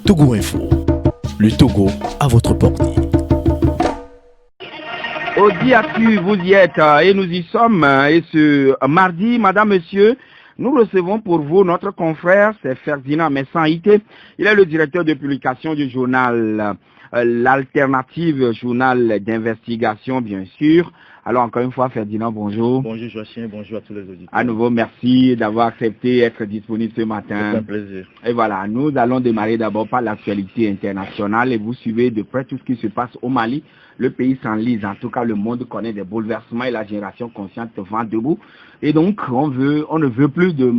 Togo Info, le Togo à votre portée. Odiatu, vous y êtes et nous y sommes. Et ce mardi, madame, monsieur, nous recevons pour vous notre confrère, c'est Ferdinand Messan-Ité. Il est le directeur de publication du journal L'Alternative, journal d'investigation, bien sûr. Alors encore une fois, Ferdinand, bonjour. Bonjour Joachim, bonjour à tous les auditeurs. À nouveau, merci d'avoir accepté d'être disponible ce matin. C'est un plaisir. Et voilà, nous allons démarrer d'abord par l'actualité internationale et vous suivez de près tout ce qui se passe au Mali. Le pays s'enlise, en tout cas le monde connaît des bouleversements et la génération consciente vent debout. Et donc, on ne veut plus de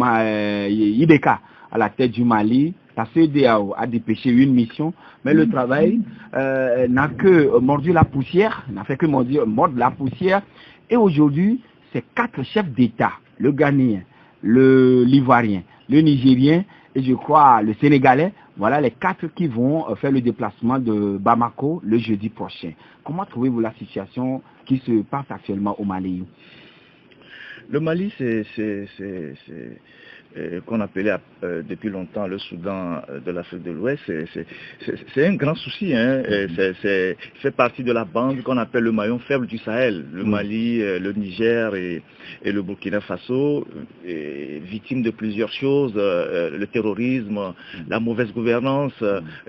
Ibeka à la tête du Mali. La CEDEAO a dépêché une mission, mais le travail n'a que mordu la poussière, n'a fait que mordre la poussière. Et aujourd'hui, c'est 4 chefs d'État, le Ghanéen, l'Ivoirien, le Nigérien et je crois le Sénégalais, voilà les 4 qui vont faire le déplacement de Bamako le jeudi prochain. Comment trouvez-vous la situation qui se passe actuellement au Mali? Le Mali, c'est qu'on appelait depuis longtemps le Soudan de l'Afrique de l'Ouest, c'est un grand souci. Hein? C'est fait partie de la bande qu'on appelle le maillon faible du Sahel. Le Mali, le Niger et le Burkina Faso, victimes de plusieurs choses, le terrorisme, la mauvaise gouvernance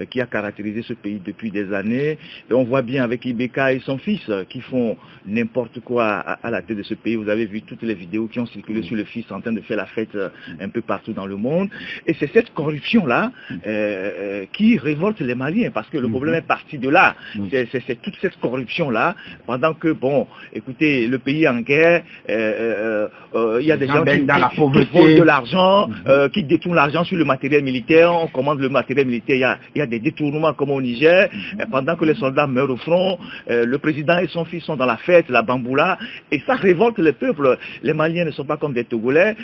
qui a caractérisé ce pays depuis des années. Et on voit bien avec Ibeka et son fils qui font n'importe quoi à la tête de ce pays. Vous avez vu toutes les vidéos qui ont circulé sur le fils en train de faire la fête un peu partout dans le monde. Et c'est cette corruption-là qui révolte les Maliens, parce que le problème est parti de là. C'est toute cette corruption-là, pendant que, bon, écoutez, le pays est en guerre, il y a des gens qui volent de l'argent, qui détournent l'argent sur le matériel militaire, on commande le matériel militaire, il y a des détournements comme au Niger, pendant que les soldats meurent au front, le président et son fils sont dans la fête, la bamboula, et ça révolte les peuples. Les Maliens ne sont pas comme des Togolais,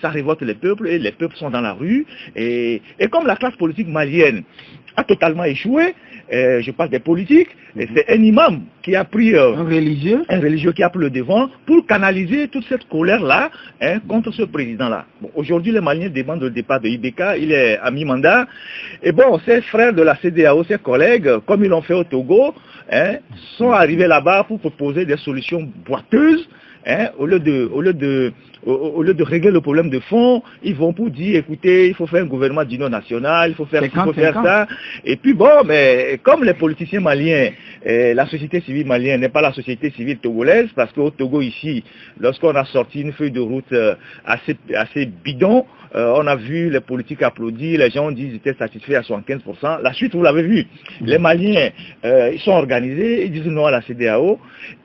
ça révolte les peuples, et les peuples sont dans la rue, et comme la classe politique malienne a totalement échoué, je parle des politiques, c'est un imam qui a pris un religieux qui a pris le devant pour canaliser toute cette colère-là contre ce président-là. Bon, aujourd'hui, les Maliens demandent le départ de Ibeka, il est à mi-mandat, et bon, ses frères de la CEDEAO, ses collègues, comme ils l'ont fait au Togo, sont arrivés là-bas pour proposer des solutions boiteuses. Au lieu de régler le problème de fond, ils vont pour dire, écoutez, il faut faire un gouvernement d'union nationale, il faut faire ça. Et puis bon, mais comme les politiciens maliens, la société civile malienne n'est pas la société civile togolaise, parce qu'au Togo ici, lorsqu'on a sorti une feuille de route assez bidon, on a vu les politiques applaudir, les gens ont dit qu'ils étaient satisfaits à 75%. La suite, vous l'avez vu, les Maliens, ils sont organisés, ils disent non à la CEDEAO.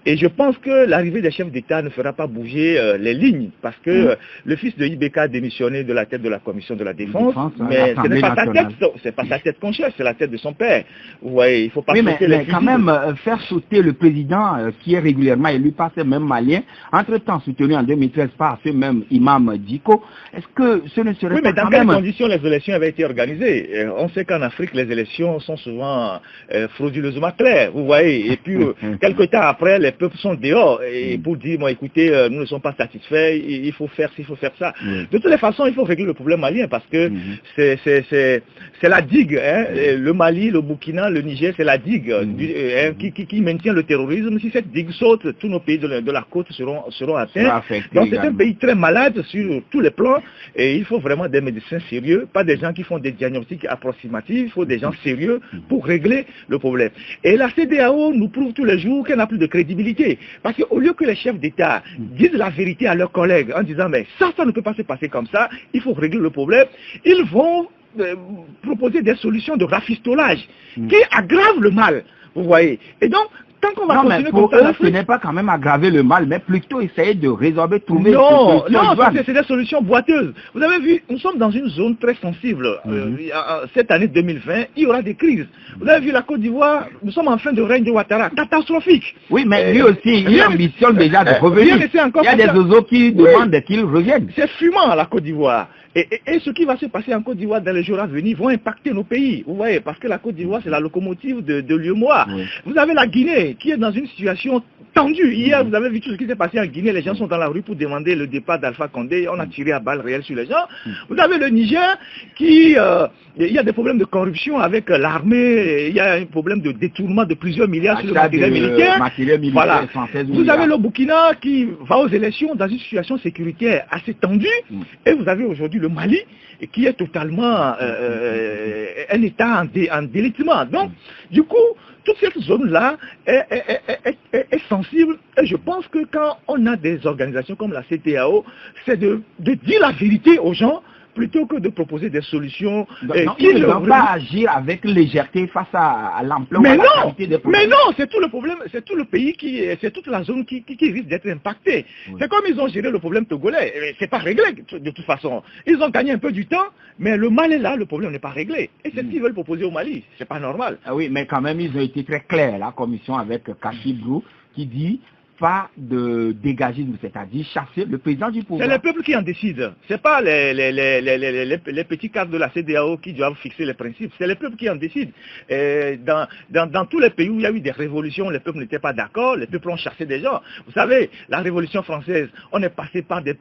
Et je pense que l'arrivée des chefs d'État ne fera pas bouger les lignes, parce que le fils de Ibeka a démissionné de la tête de la commission de la défense, mais ce n'est pas sa tête, c'est pas sa tête qu'on cherche, c'est la tête de son père. Vous voyez, il faut pas sauter les quand même faire sauter le président qui est régulièrement élu par ces mêmes Maliens, entre-temps soutenu en 2013 par ce même imam Diko, est-ce que ce ne serait pas dans quelles conditions les élections avaient été organisées? On sait qu'en Afrique, les élections sont souvent frauduleusement claires, vous voyez, et puis quelque temps après, les peuples sont dehors, et pour dire, bon, écoutez, nous ne sommes pas satisfaits, il faut faire ci, il faut faire ça. De toutes les façons, il faut régler le problème malien, parce que c'est la digue, le Mali, le Burkina, le Niger, c'est la digue qui maintient le terrorisme. Si cette digue saute, tous nos pays de la côte seront atteints. Donc c'est un pays très malade sur tous les plans, et il faut vraiment des médecins sérieux, pas des gens qui font des diagnostics approximatifs, il faut des gens sérieux pour régler le problème. Et la CEDEAO nous prouve tous les jours qu'elle n'a plus de crédibilité, parce qu'au lieu que les chefs d'État disent la vérité à leurs collègues en disant mais ça ne peut pas se passer comme ça, il faut régler le problème, ils vont proposer des solutions de rafistolage qui aggravent le mal, vous voyez. Et donc, tant qu'on va continuer pour eux, ce n'est pas quand même aggraver le mal, mais plutôt essayer de résorber, trouver non, c'est des solutions boiteuses. Vous avez vu, nous sommes dans une zone très sensible. Cette année 2020, il y aura des crises. Vous avez vu la Côte d'Ivoire, nous sommes en fin de règne de Ouattara, catastrophique. Oui, mais lui aussi, il ambitionne déjà de revenir. Il y a des oiseaux qui demandent qu'il revienne. C'est fumant la Côte d'Ivoire. Et ce qui va se passer en Côte d'Ivoire dans les jours à venir vont impacter nos pays. Vous voyez, parce que la Côte d'Ivoire, c'est la locomotive de l'UEMOA. Vous avez la Guinée qui est dans une situation tendu. Hier, vous avez vu tout ce qui s'est passé en Guinée. Les gens sont dans la rue pour demander le départ d'Alpha Condé. On a tiré à balles réelles sur les gens. Vous avez le Niger qui... il y a des problèmes de corruption avec l'armée. Il y a un problème de détournement de plusieurs milliards sur le matériel militaire. Voilà. Vous avez le Burkina qui va aux élections dans une situation sécuritaire assez tendue. Et vous avez aujourd'hui le Mali qui est totalement un État en délitement. Donc, du coup, toute cette zone-là est sensible. Et je pense que quand on a des organisations comme la CEDEAO, c'est de dire la vérité aux gens plutôt que de proposer des solutions. Ils ne doivent pas agir avec légèreté face à l'ampleur de la qualité des problèmes. Mais non, c'est tout le problème, c'est tout le pays c'est toute la zone qui risque d'être impactée. Oui. C'est comme ils ont géré le problème togolais. C'est pas réglé de toute façon. Ils ont gagné un peu du temps, mais le mal est là, le problème n'est pas réglé. Et c'est ce qu'ils veulent proposer au Mali. C'est pas normal. Ah oui, mais quand même, ils ont été très clairs, la commission avec Kassi Brou, qui dit pas de dégagisme, c'est-à-dire chasser le président du pouvoir. C'est le peuple qui en décide. C'est pas les petits cadres de la CEDEAO qui doivent fixer les principes. C'est le peuple qui en décide. Et dans tous les pays où il y a eu des révolutions, les peuples n'étaient pas d'accord, les peuples ont chassé des gens. Vous savez, la Révolution française, on est passé par des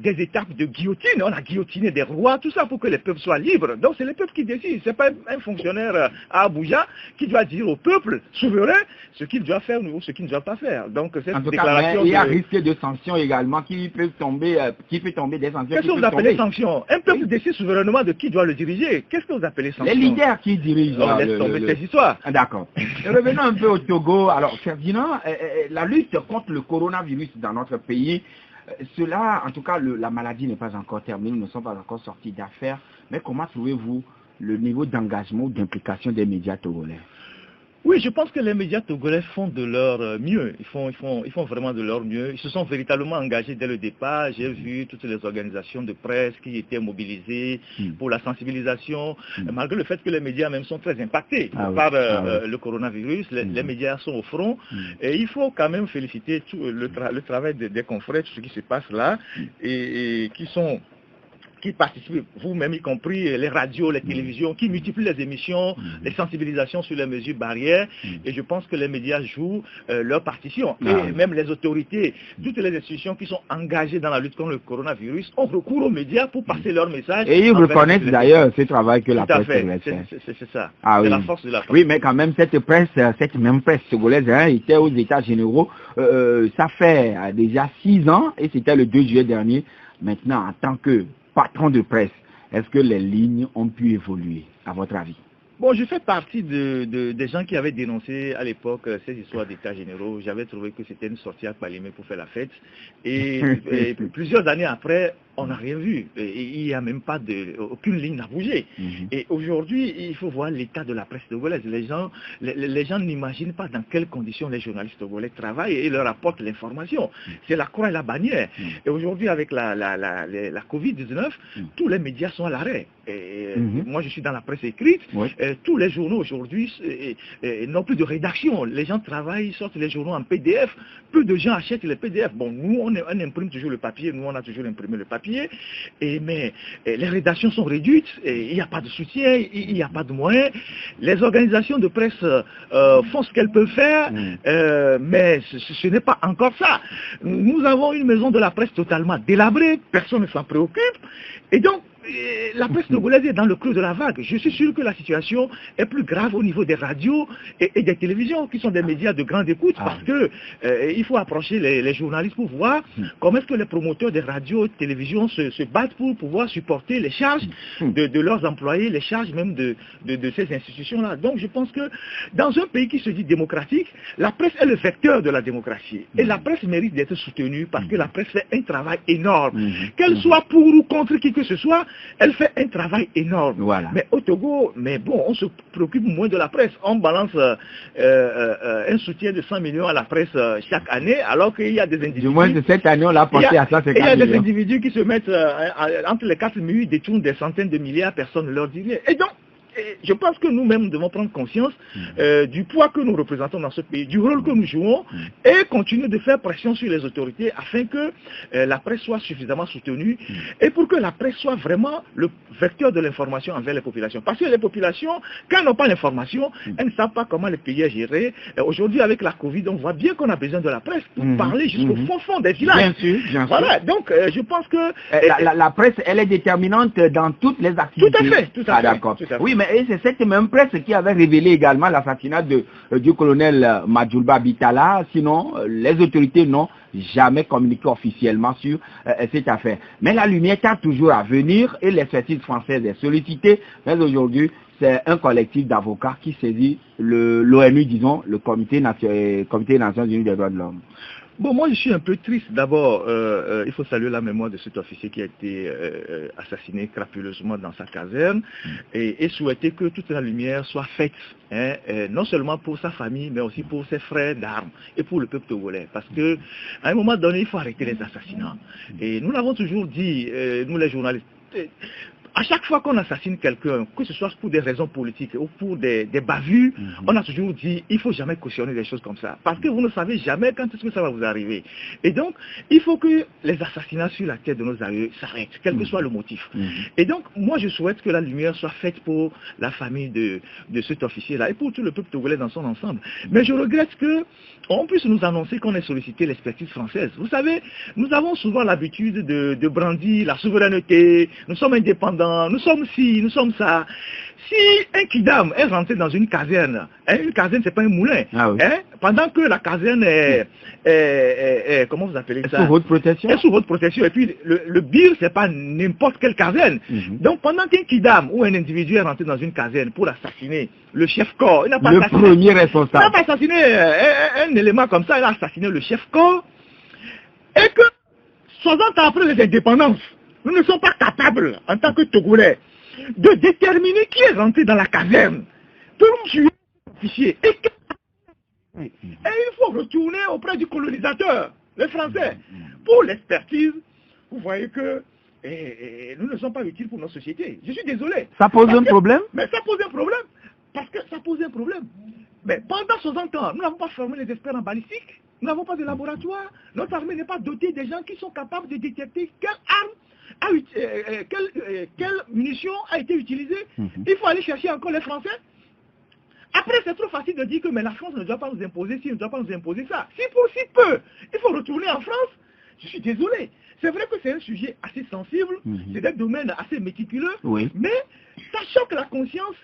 étapes de guillotine. On a guillotiné des rois, tout ça pour que les peuples soient libres. Donc c'est le peuple qui décide. C'est pas un fonctionnaire à Abuja qui doit dire au peuple souverain ce qu'il doit faire ou ce qu'il ne doit pas faire. Donc cette déclaration, il y a risque de sanctions également qui peut tomber des sanctions. Qu'est-ce que vous appelez sanctions? Un peuple décide souverainement de qui doit le diriger. Qu'est-ce que vous appelez sanctions? Les leaders qui dirigent. Laisse tomber ces histoires. D'accord. Revenons un peu au Togo. Alors, Ferdinand, la lutte contre le coronavirus dans notre pays, cela, en tout cas, la maladie n'est pas encore terminée, nous ne sommes pas encore sortis d'affaires. Mais comment trouvez-vous le niveau d'engagement ou d'implication des médias togolais? Oui, je pense que les médias togolais font de leur mieux. Ils font vraiment de leur mieux. Ils se sont véritablement engagés dès le départ. J'ai vu toutes les organisations de presse qui étaient mobilisées pour la sensibilisation, malgré le fait que les médias même sont très impactés par le coronavirus. Les médias sont au front. Et il faut quand même féliciter tout le travail des confrères, tout ce qui se passe là, et qui participent, vous-même y compris les radios, les télévisions, qui multiplient les émissions, les sensibilisations sur les mesures barrières. Et je pense que les médias jouent leur partition. Et même les autorités, toutes les institutions qui sont engagées dans la lutte contre le coronavirus ont recours aux médias pour passer leur message. Et ils reconnaissent d'ailleurs ce travail que la presse togolaise fait. C'est ça. C'est la force de la presse. Oui, mais quand même, cette même presse togolaise était aux États généraux. Ça fait déjà 6 ans, et c'était le 2 juillet dernier. Maintenant, en tant que patron de presse, est-ce que les lignes ont pu évoluer, à votre avis? Bon, je fais partie des gens qui avaient dénoncé à l'époque ces histoires d'états généraux. J'avais trouvé que c'était une sortie à Palimé pour faire la fête. Et plusieurs années après, on n'a rien vu. Il n'y a même pas aucune ligne n'a bougé. Et aujourd'hui, il faut voir l'état de la presse togolaise. Les gens n'imaginent pas dans quelles conditions les journalistes togolais travaillent et leur apportent l'information. C'est la croix et la bannière. Et aujourd'hui, avec la Covid-19, tous les médias sont à l'arrêt. Moi, je suis dans la presse écrite. Tous les journaux aujourd'hui n'ont plus de rédaction. Les gens travaillent, sortent les journaux en PDF. Peu de gens achètent les PDF. Bon, nous, on imprime toujours le papier. Nous, on a toujours imprimé le papier. Mais les rédactions sont réduites. Il n'y a pas de soutien. Il n'y a pas de moyens. Les organisations de presse font ce qu'elles peuvent faire. Mais ce n'est pas encore ça. Nous avons une maison de la presse totalement délabrée. Personne ne s'en préoccupe. Et donc, la presse togolaise est dans le creux de la vague. Je suis sûr que la situation est plus grave au niveau des radios et des télévisions, qui sont des médias de grande écoute, parce que il faut approcher les journalistes pour voir comment est-ce que les promoteurs des radios et de télévisions se battent pour pouvoir supporter les charges de leurs employés, les charges même de ces institutions-là. Donc je pense que dans un pays qui se dit démocratique, la presse est le vecteur de la démocratie. Et la presse mérite d'être soutenue parce que la presse fait un travail énorme. Qu'elle soit pour ou contre qui que ce soit, elle fait un travail énorme. Voilà. Mais au Togo, on se préoccupe moins de la presse. On balance un soutien de 100 millions à la presse chaque année, alors qu'il y a des individus... Du moins, de cette année, on l'a porté à 150 millions. Il y a des individus qui se mettent entre les 4 murs, détournent des centaines de milliards, personne ne leur dit rien. Et donc, je pense que nous-mêmes devons prendre conscience du poids que nous représentons dans ce pays, du rôle que nous jouons, et continuer de faire pression sur les autorités afin que la presse soit suffisamment soutenue et pour que la presse soit vraiment le vecteur de l'information envers les populations. Parce que les populations, quand elles n'ont pas l'information, elles ne savent pas comment le pays est géré. Aujourd'hui, avec la Covid, on voit bien qu'on a besoin de la presse pour parler jusqu'au fond des villages. Bien sûr, bien sûr. Voilà, donc je pense que... la presse, elle est déterminante dans toutes les activités. Tout à fait, tout à fait. Ah d'accord. Tout à fait. Oui, mais c'est cette même presse qui avait révélé également l'assassinat du colonel Madjoulba Bitala. Sinon, les autorités n'ont jamais communiqué officiellement sur cette affaire. Mais la lumière tarde toujours à venir et l'expertise française est sollicitée. Mais aujourd'hui, c'est un collectif d'avocats qui saisit l'ONU, disons, le Comité des Nations Unies des droits de l'homme. Bon, moi je suis un peu triste. D'abord, il faut saluer la mémoire de cet officier qui a été assassiné crapuleusement dans sa caserne et souhaiter que toute la lumière soit faite, hein, non seulement pour sa famille, mais aussi pour ses frères d'armes et pour le peuple togolais. Parce que à un moment donné, il faut arrêter les assassinats. Et nous l'avons toujours dit, nous les journalistes. À chaque fois qu'on assassine quelqu'un, que ce soit pour des raisons politiques ou pour des bavures, on a toujours dit il ne faut jamais cautionner des choses comme ça. Parce que vous ne savez jamais quand est-ce que ça va vous arriver. Et donc, il faut que les assassinats sur la tête de nos aïeux s'arrêtent, quel que soit le motif. Et donc, moi je souhaite que la lumière soit faite pour la famille de cet officier-là et pour tout le peuple togolais dans son ensemble. Mais je regrette qu'on puisse nous annoncer qu'on ait sollicité l'expertise française. Vous savez, nous avons souvent l'habitude de brandir la souveraineté, nous sommes indépendants, nous sommes ci, nous sommes ça. Si un kidam est rentré dans une caserne c'est pas un moulin, pendant que la caserne est comment vous appelez ça? Sous votre protection. Est sous votre protection. Et puis le bir, c'est pas n'importe quelle caserne. Donc pendant qu'un kidam ou un individu est rentré dans une caserne pour assassiner le chef-corps, il n'a pas assassiné, premier responsable. Il n'a pas assassiné un élément comme ça, il a assassiné le chef-corps. Et que 60 ans après les indépendances, nous ne sommes pas capables, en tant que Togolais, de déterminer qui est rentré dans la caserne pour tuer l'officier. Et il faut retourner auprès du colonisateur, les Français, pour l'expertise. Vous voyez que nous ne sommes pas utiles pour nos sociétés. Je suis désolé. Ça pose un problème? Mais ça pose un problème. Parce que ça pose un problème. Mais pendant 60 ans, nous n'avons pas formé les experts en balistique. Nous n'avons pas de laboratoire. Notre armée n'est pas dotée des gens qui sont capables de détecter quelle arme, quelle munition a été utilisée. Il faut aller chercher encore les Français. Après, c'est trop facile de dire que mais la France ne doit pas nous imposer ci, ne doit pas nous imposer ça. Si possible peu, il faut retourner en France. Je suis désolé. C'est vrai que c'est un sujet assez sensible, c'est des domaines assez méticuleux, mais ça choque la conscience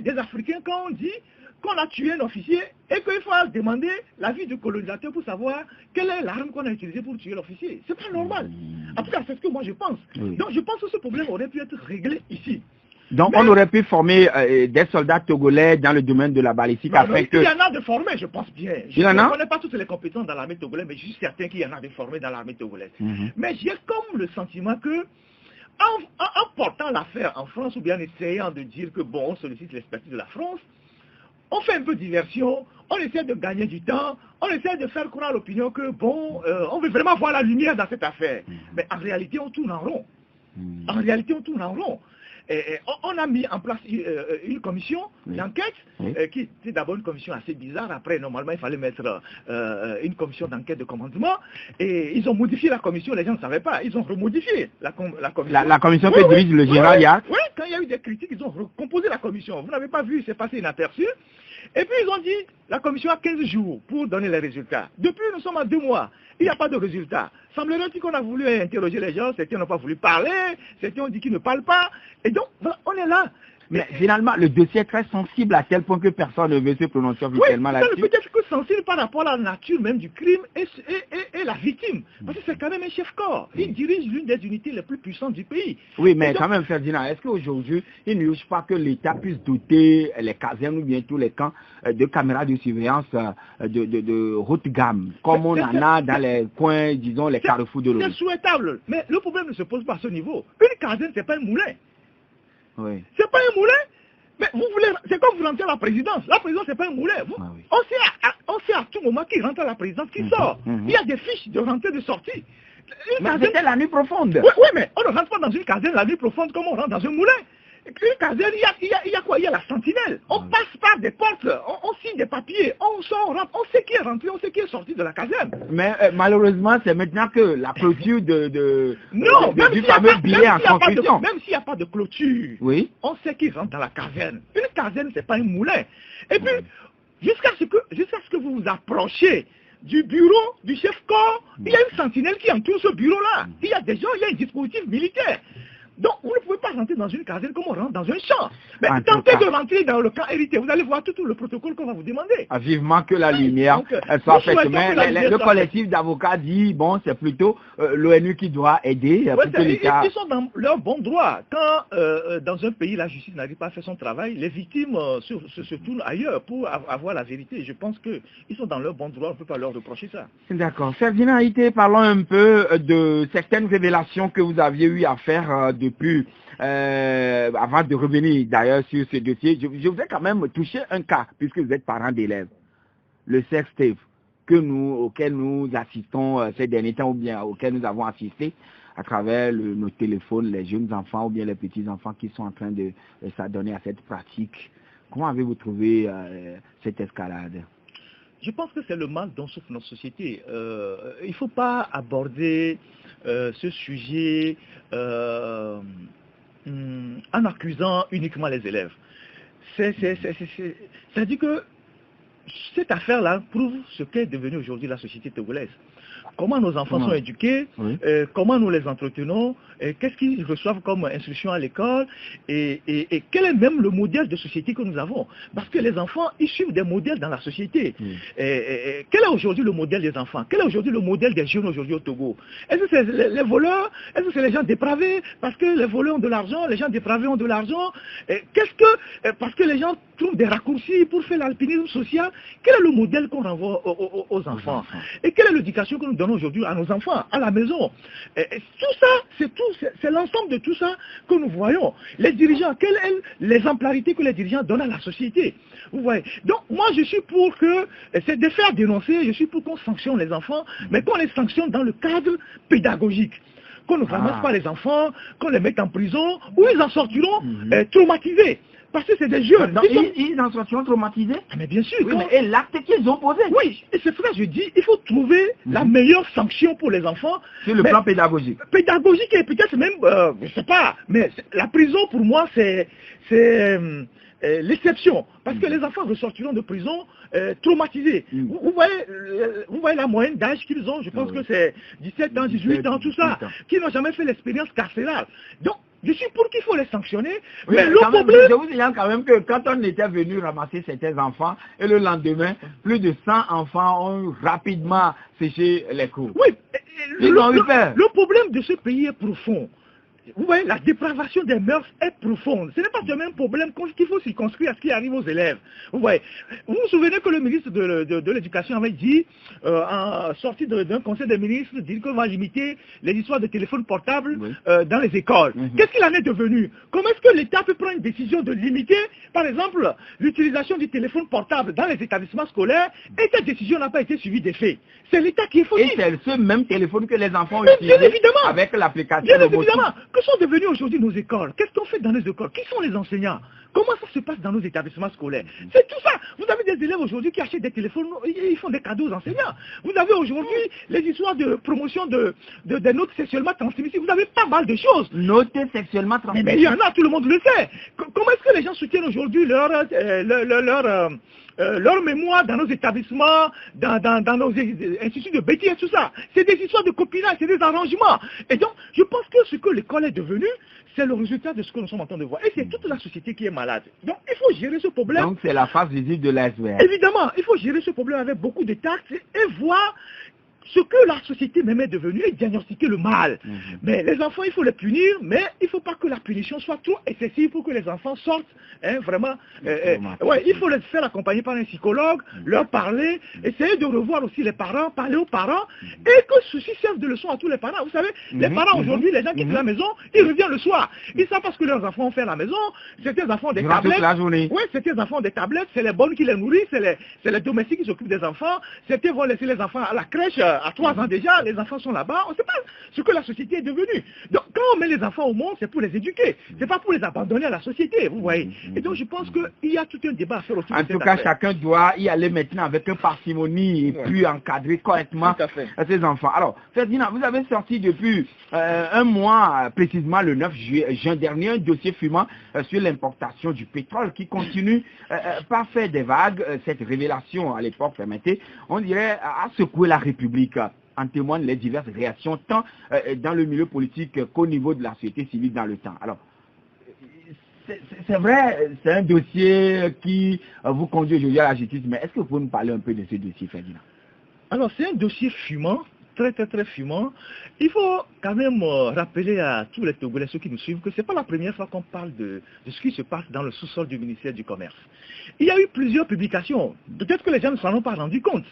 des Africains quand on dit qu'on a tué un officier et qu'il faut demander l'avis du colonisateur pour savoir quelle est l'arme qu'on a utilisée pour tuer l'officier. C'est pas normal. En tout cas, c'est ce que moi je pense. Donc je pense que ce problème aurait pu être réglé ici. Donc on aurait pu former des soldats togolais dans le domaine de la balistique afin que... Il y en a de formés, je pense bien. Je ne connais pas toutes les compétences dans l'armée togolaise, mais je suis certain qu'il y en a de formés dans l'armée togolaise. Mais j'ai comme le sentiment que, en portant l'affaire en France, ou bien en essayant de dire que bon, on sollicite l'expertise de la France, on fait un peu de diversion, on essaie de gagner du temps, on essaie de faire croire à l'opinion que bon, on veut vraiment voir la lumière dans cette affaire. Mais en réalité, on tourne en rond. En réalité, on tourne en rond. On a mis en place une commission d'enquête qui était d'abord une commission assez bizarre. Après, normalement, il fallait mettre une commission d'enquête de commandement. Et ils ont modifié la commission, les gens ne savaient pas. Ils ont remodifié la commission. La commission que dirige le général Yack. Oui, quand il y a eu des critiques, ils ont recomposé la commission. Vous n'avez pas vu, c'est passé inaperçu. Et puis ils ont dit, la commission a 15 jours pour donner les résultats. Depuis, nous sommes à 2 mois. Il n'y a pas de résultats. Semblerait-il qu'on a voulu interroger les gens, certains n'ont pas voulu parler, certains ont dit qu'ils ne parlent pas. Et donc, voilà, on est là. Mais finalement, le dossier est très sensible à tel point que personne ne veut se prononcer officiellement là-dessus. Peut-être que sensible par rapport à la nature même du crime et la victime. Parce que c'est quand même un chef-corps. Il dirige l'une des unités les plus puissantes du pays. Oui, mais donc, quand même, Ferdinand, est-ce qu'aujourd'hui, il ne juge pas que l'État puisse doter les casernes ou bien tous les camps de caméras de surveillance de haute gamme, comme on en a dans les coins, disons, les carrefours de l'eau? C'est souhaitable. Mais le problème ne se pose pas à ce niveau. Une caserne, ce n'est pas un moulin. C'est pas un moulin, mais vous voulez, c'est comme vous rentrez à la présidence. La présidence, c'est pas un moulin. On sait à tout moment qui rentre à la présidence, qui sort. Il y a des fiches de rentrée et de sortie. Mais c'était la nuit profonde. Oui, mais on ne rentre pas dans une caserne la nuit profonde comme on rentre dans un moulin. Une caserne, il y a quoi? Il y a la sentinelle. On passe par des portes, on signe des papiers, on sort, on rentre, on sait qui est rentré, on sait qui est sorti de la caserne. Mais malheureusement, c'est maintenant que la clôture Non, du fameux billet en construction. Même s'il n'y a pas de clôture, Oui. on sait qui rentre dans la caserne. Une caserne, c'est pas un moulin. Et puis, jusqu'à ce que vous vous approchiez du bureau du chef-corps, il y a une sentinelle qui entoure ce bureau-là. Il y a des gens, il y a un dispositif militaire. Donc, vous ne pouvez pas rentrer dans une caserne comme on rentre dans un champ. Mais tentez de rentrer dans le camp hérité. Vous allez voir tout le protocole qu'on va vous demander. Vivement que la lumière soit faite. Mais le collectif d'avocats dit, bon, c'est plutôt l'ONU qui doit aider. Pour que l'État... Ils sont dans leur bon droit. Quand dans un pays, la justice n'arrive pas à faire son travail, les victimes se tournent ailleurs pour avoir la vérité. Je pense qu'ils sont dans leur bon droit. On ne peut pas leur reprocher ça. D'accord. Ferdinand Haïté, parlons un peu de certaines révélations que vous aviez eu à faire depuis, avant de revenir d'ailleurs sur ce dossier. Je voudrais quand même toucher un cas, puisque vous êtes parent d'élèves. Le sextape auquel nous assistons ces derniers temps, ou bien auquel nous avons assisté à travers nos téléphones, les jeunes enfants ou bien les petits-enfants qui sont en train de s'adonner à cette pratique. Comment avez-vous trouvé cette escalade? Je pense que c'est le mal dont souffre notre société. Il ne faut pas aborder ce sujet en accusant uniquement les élèves. C'est-à-dire que cette affaire-là prouve ce qu'est devenue aujourd'hui la société togolaise. Comment nos enfants sont éduqués, comment nous les entretenons, qu'est-ce qu'ils reçoivent comme instruction à l'école, et quel est même le modèle de société que nous avons. Parce que les enfants, ils suivent des modèles dans la société. Quel est aujourd'hui le modèle des enfants? Quel est aujourd'hui le modèle des jeunes aujourd'hui au Togo? Est-ce que c'est les voleurs? Est-ce que c'est les gens dépravés? Parce que les voleurs ont de l'argent, les gens dépravés ont de l'argent. Parce que les gens trouvent des raccourcis pour faire l'alpinisme social? Quel est le modèle qu'on renvoie aux enfants? Et quelle est l'éducation que nous donnons aujourd'hui à nos enfants, à la maison? Tout ça, c'est l'ensemble de tout ça que nous voyons. Les dirigeants, quelle est l'exemplarité que les dirigeants donnent à la société? Vous voyez. Donc, moi, je suis pour que, c'est de faire dénoncer, je suis pour qu'on sanctionne les enfants, mais qu'on les sanctionne dans le cadre pédagogique. Qu'on ne ramasse pas les enfants, qu'on les mette en prison, où ils en sortiront traumatisés. Parce que c'est des jeunes. Ils en sortiront traumatisés? Mais bien sûr. Oui, et l'acte qu'ils ont posé? Oui, et c'est pour ça que je dis, il faut trouver la meilleure sanction pour les enfants. Sur le plan pédagogique. Pédagogique et peut-être même, je ne sais pas, mais la prison pour moi c'est l'exception. Parce que les enfants ressortiront de prison traumatisés. Vous voyez la moyenne d'âge qu'ils ont, je pense que c'est 17 ans, 18 ans, tout ça, qui n'ont jamais fait l'expérience carcérale. Donc, je suis pour qu'il faut les sanctionner, oui, mais le problème... Je vous signale quand même que quand on était venu ramasser certains enfants, et le lendemain, plus de 100 enfants ont rapidement séché les cours. Oui, le problème de ce pays est profond. Vous voyez, la dépravation des mœurs est profonde. Ce n'est pas seulement un problème qu'il faut circonscrire à ce qui arrive aux élèves. Vous voyez, vous vous souvenez que le ministre de l'Éducation avait dit, en sortie d'un conseil des ministres, dit qu'on va limiter les histoires de téléphones portables dans les écoles. Qu'est-ce qu'il en est devenu? Comment est-ce que l'État peut prendre une décision de limiter, par exemple, l'utilisation du téléphone portable dans les établissements scolaires, et cette décision n'a pas été suivie des faits? C'est l'État qui est fautif. Et c'est ce même téléphone que les enfants utilisent avec l'application. Bien évidemment. Que sont devenues aujourd'hui nos écoles? Qu'est-ce qu'on fait dans nos écoles? Qui sont les enseignants? Comment ça se passe dans nos établissements scolaires? C'est tout ça. Vous avez des élèves aujourd'hui qui achètent des téléphones, ils font des cadeaux aux enseignants. Vous avez aujourd'hui les histoires de promotion des notes sexuellement transmissibles. Vous avez pas mal de choses. Notes sexuellement transmissibles. Mais il y en a, tout le monde le sait. Comment est-ce que les gens soutiennent aujourd'hui leur mémoire dans nos établissements, dans nos instituts de bêtises, tout ça? C'est des histoires de copinage, c'est des arrangements. Et donc, je pense que ce que l'école est devenue, c'est le résultat de ce que nous sommes en train de voir. Et c'est toute la société qui est malade. Donc, il faut gérer ce problème. Donc, c'est la face visible de l'iceberg. Évidemment, il faut gérer ce problème avec beaucoup de tact et voir ce que la société même est devenue et diagnostiquer le mal. Mais les enfants, il faut les punir, mais il ne faut pas que la punition soit trop excessive pour que les enfants sortent vraiment. Il faut les faire accompagner par un psychologue, leur parler, essayer de revoir aussi les parents, parler aux parents, et que ceci serve de leçon à tous les parents. Vous savez, les parents aujourd'hui, les gens quittent la maison, ils reviennent le soir. Ils savent pas ce que leurs enfants ont fait à la maison. Certains enfants ont des tablettes. Toute la journée. Oui, certains enfants ont des tablettes, c'est les bonnes qui les nourrissent, c'est les domestiques qui s'occupent des enfants. Certains vont laisser les enfants à la crèche. à 3 ans déjà, les enfants sont là-bas, on ne sait pas ce que la société est devenue. Donc quand on met les enfants au monde, c'est pour les éduquer, c'est pas pour les abandonner à la société, vous voyez. Et donc je pense qu'il y a tout un débat à faire autour de En cette tout cas, affaire. chacun doit y aller maintenant avec un parcimonie et puis encadrer correctement Tout à fait. ses enfants. Alors, Ferdinand, vous avez sorti depuis un mois, précisément le 9 juin dernier, un dossier fumant sur l'importation du pétrole qui continue par faire des vagues. Cette révélation, à l'époque, permettait, on dirait, à secouer la République. En témoignent les diverses réactions, tant dans le milieu politique qu'au niveau de la société civile dans le temps. Alors, c'est vrai, c'est un dossier qui vous conduit aujourd'hui à la justice, mais est-ce que vous pouvez nous parler un peu de ce dossier, Ferdinand? Alors c'est un dossier fumant, très fumant. Il faut quand même rappeler à tous les Togolais, ceux qui nous suivent, que ce n'est pas la première fois qu'on parle de ce qui se passe dans le sous-sol du ministère du Commerce. Il y a eu plusieurs publications. Peut-être que les gens ne s'en ont pas rendu compte.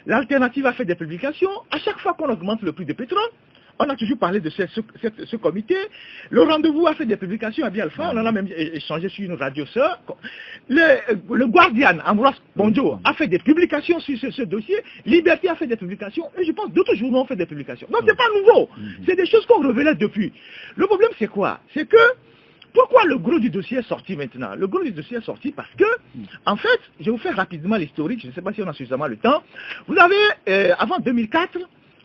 L'alternative a fait des publications. À chaque fois qu'on augmente le prix du pétrole, on a toujours parlé de ce comité. Le rendez-vous a fait des publications à Bialfa. On en a même échangé sur une radio sœur. Le Guardian, Ambroise Bonjo, a fait des publications sur ce dossier. Liberté a fait des publications. Et je pense d'autres journaux ont fait des publications. Donc c'est pas nouveau. C'est des choses qu'on révélait depuis. Le problème c'est quoi? C'est que pourquoi le gros du dossier est sorti maintenant? Le gros du dossier est sorti parce que, en fait, je vais vous faire rapidement l'historique. Je ne sais pas si on a suffisamment le temps. Vous avez, avant 2004,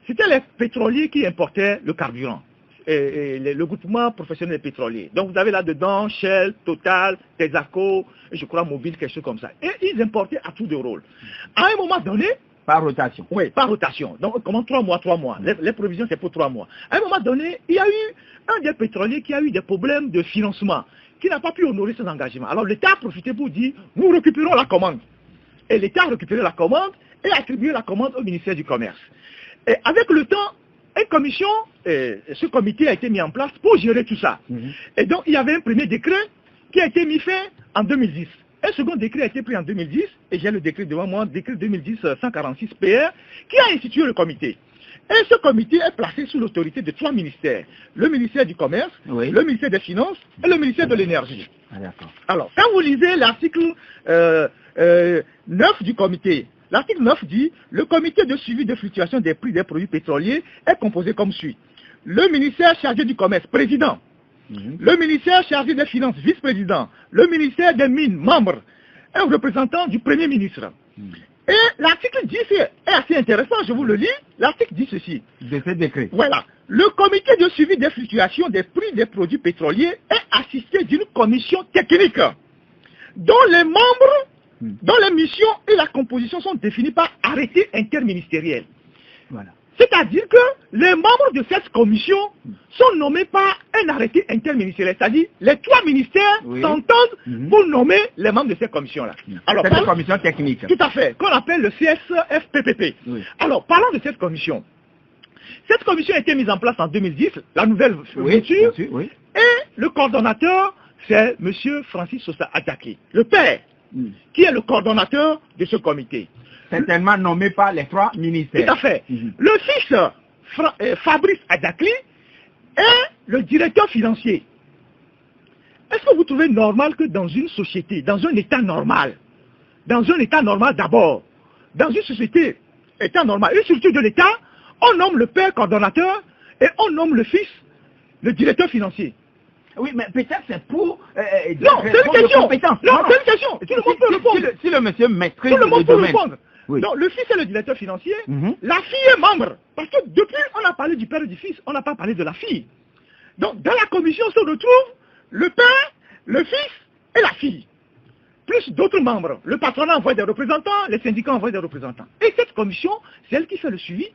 c'était les pétroliers qui importaient le carburant, et le groupement professionnel pétrolier. Donc vous avez là-dedans Shell, Total, Texaco, je crois Mobile, quelque chose comme ça. Et ils importaient à tout de rôle. À un moment donné, par rotation. Oui, par rotation. Donc comment 3 mois. Les provisions c'est pour 3 mois. À un moment donné, il y a eu un des pétroliers qui a eu des problèmes de financement, qui n'a pas pu honorer ses engagements. Alors l'État a profité pour dire, nous récupérons la commande. Et l'État a récupéré la commande et a attribué la commande au ministère du Commerce. Et avec le temps, ce comité a été mis en place pour gérer tout ça. Et donc, il y avait un premier décret qui a été mis fait en 2010. Un second décret a été pris en 2010, et j'ai le décret devant moi, décret 2010-146 PR, qui a institué le comité. Et ce comité est placé sous l'autorité de 3 ministères. Le ministère du Commerce, le ministère des Finances et le ministère de l'Énergie. Alors, quand vous lisez l'article 9 du comité, l'article 9 dit, le comité de suivi de fluctuation des prix des produits pétroliers est composé comme suit. Le ministère chargé du commerce, président. Le ministère chargé des finances, vice-président. Le ministère des mines, membre. Un représentant du premier ministre. Et l'article 10 est assez intéressant, je vous le lis. L'article dit ceci. De ce décret. Voilà. Le comité de suivi des fluctuations des prix des produits pétroliers est assisté d'une commission technique dont les membres, dont les missions et la composition sont définies par arrêté interministériel. Voilà. C'est-à-dire que les membres de cette commission sont nommés par un arrêté interministériel. C'est-à-dire les 3 ministères s'entendent pour nommer les membres de cette commission-là. Alors, c'est une commission technique. Tout à fait, qu'on appelle le CSFPPP. Alors, parlons de cette commission. Cette commission a été mise en place en 2010, la nouvelle mouture, et le coordonnateur, c'est M. Francis Sosa Adjaki, le père, qui est le coordonnateur de ce comité. Certainement nommé par les 3 ministères. Tout à fait. Le fils, Fabrice Adjaki, est le directeur financier. Est-ce que vous trouvez normal que dans une société, dans un état normal d'abord, dans une société, état normal, une structure de l'état, on nomme le père coordonnateur et on nomme le fils le directeur financier? Oui, mais peut-être c'est pour... non, c'est une question. Non, c'est une question. Tout le monde peut répondre. Si le monsieur maîtrise tout le monde le peut domaine. Répondre. Oui. Donc, le fils est le directeur financier, la fille est membre. Parce que depuis, on a parlé du père et du fils, on n'a pas parlé de la fille. Donc, dans la commission se retrouvent le père, le fils et la fille. Plus d'autres membres. Le patronat envoie des représentants, les syndicats envoient des représentants. Et cette commission, c'est elle qui fait le suivi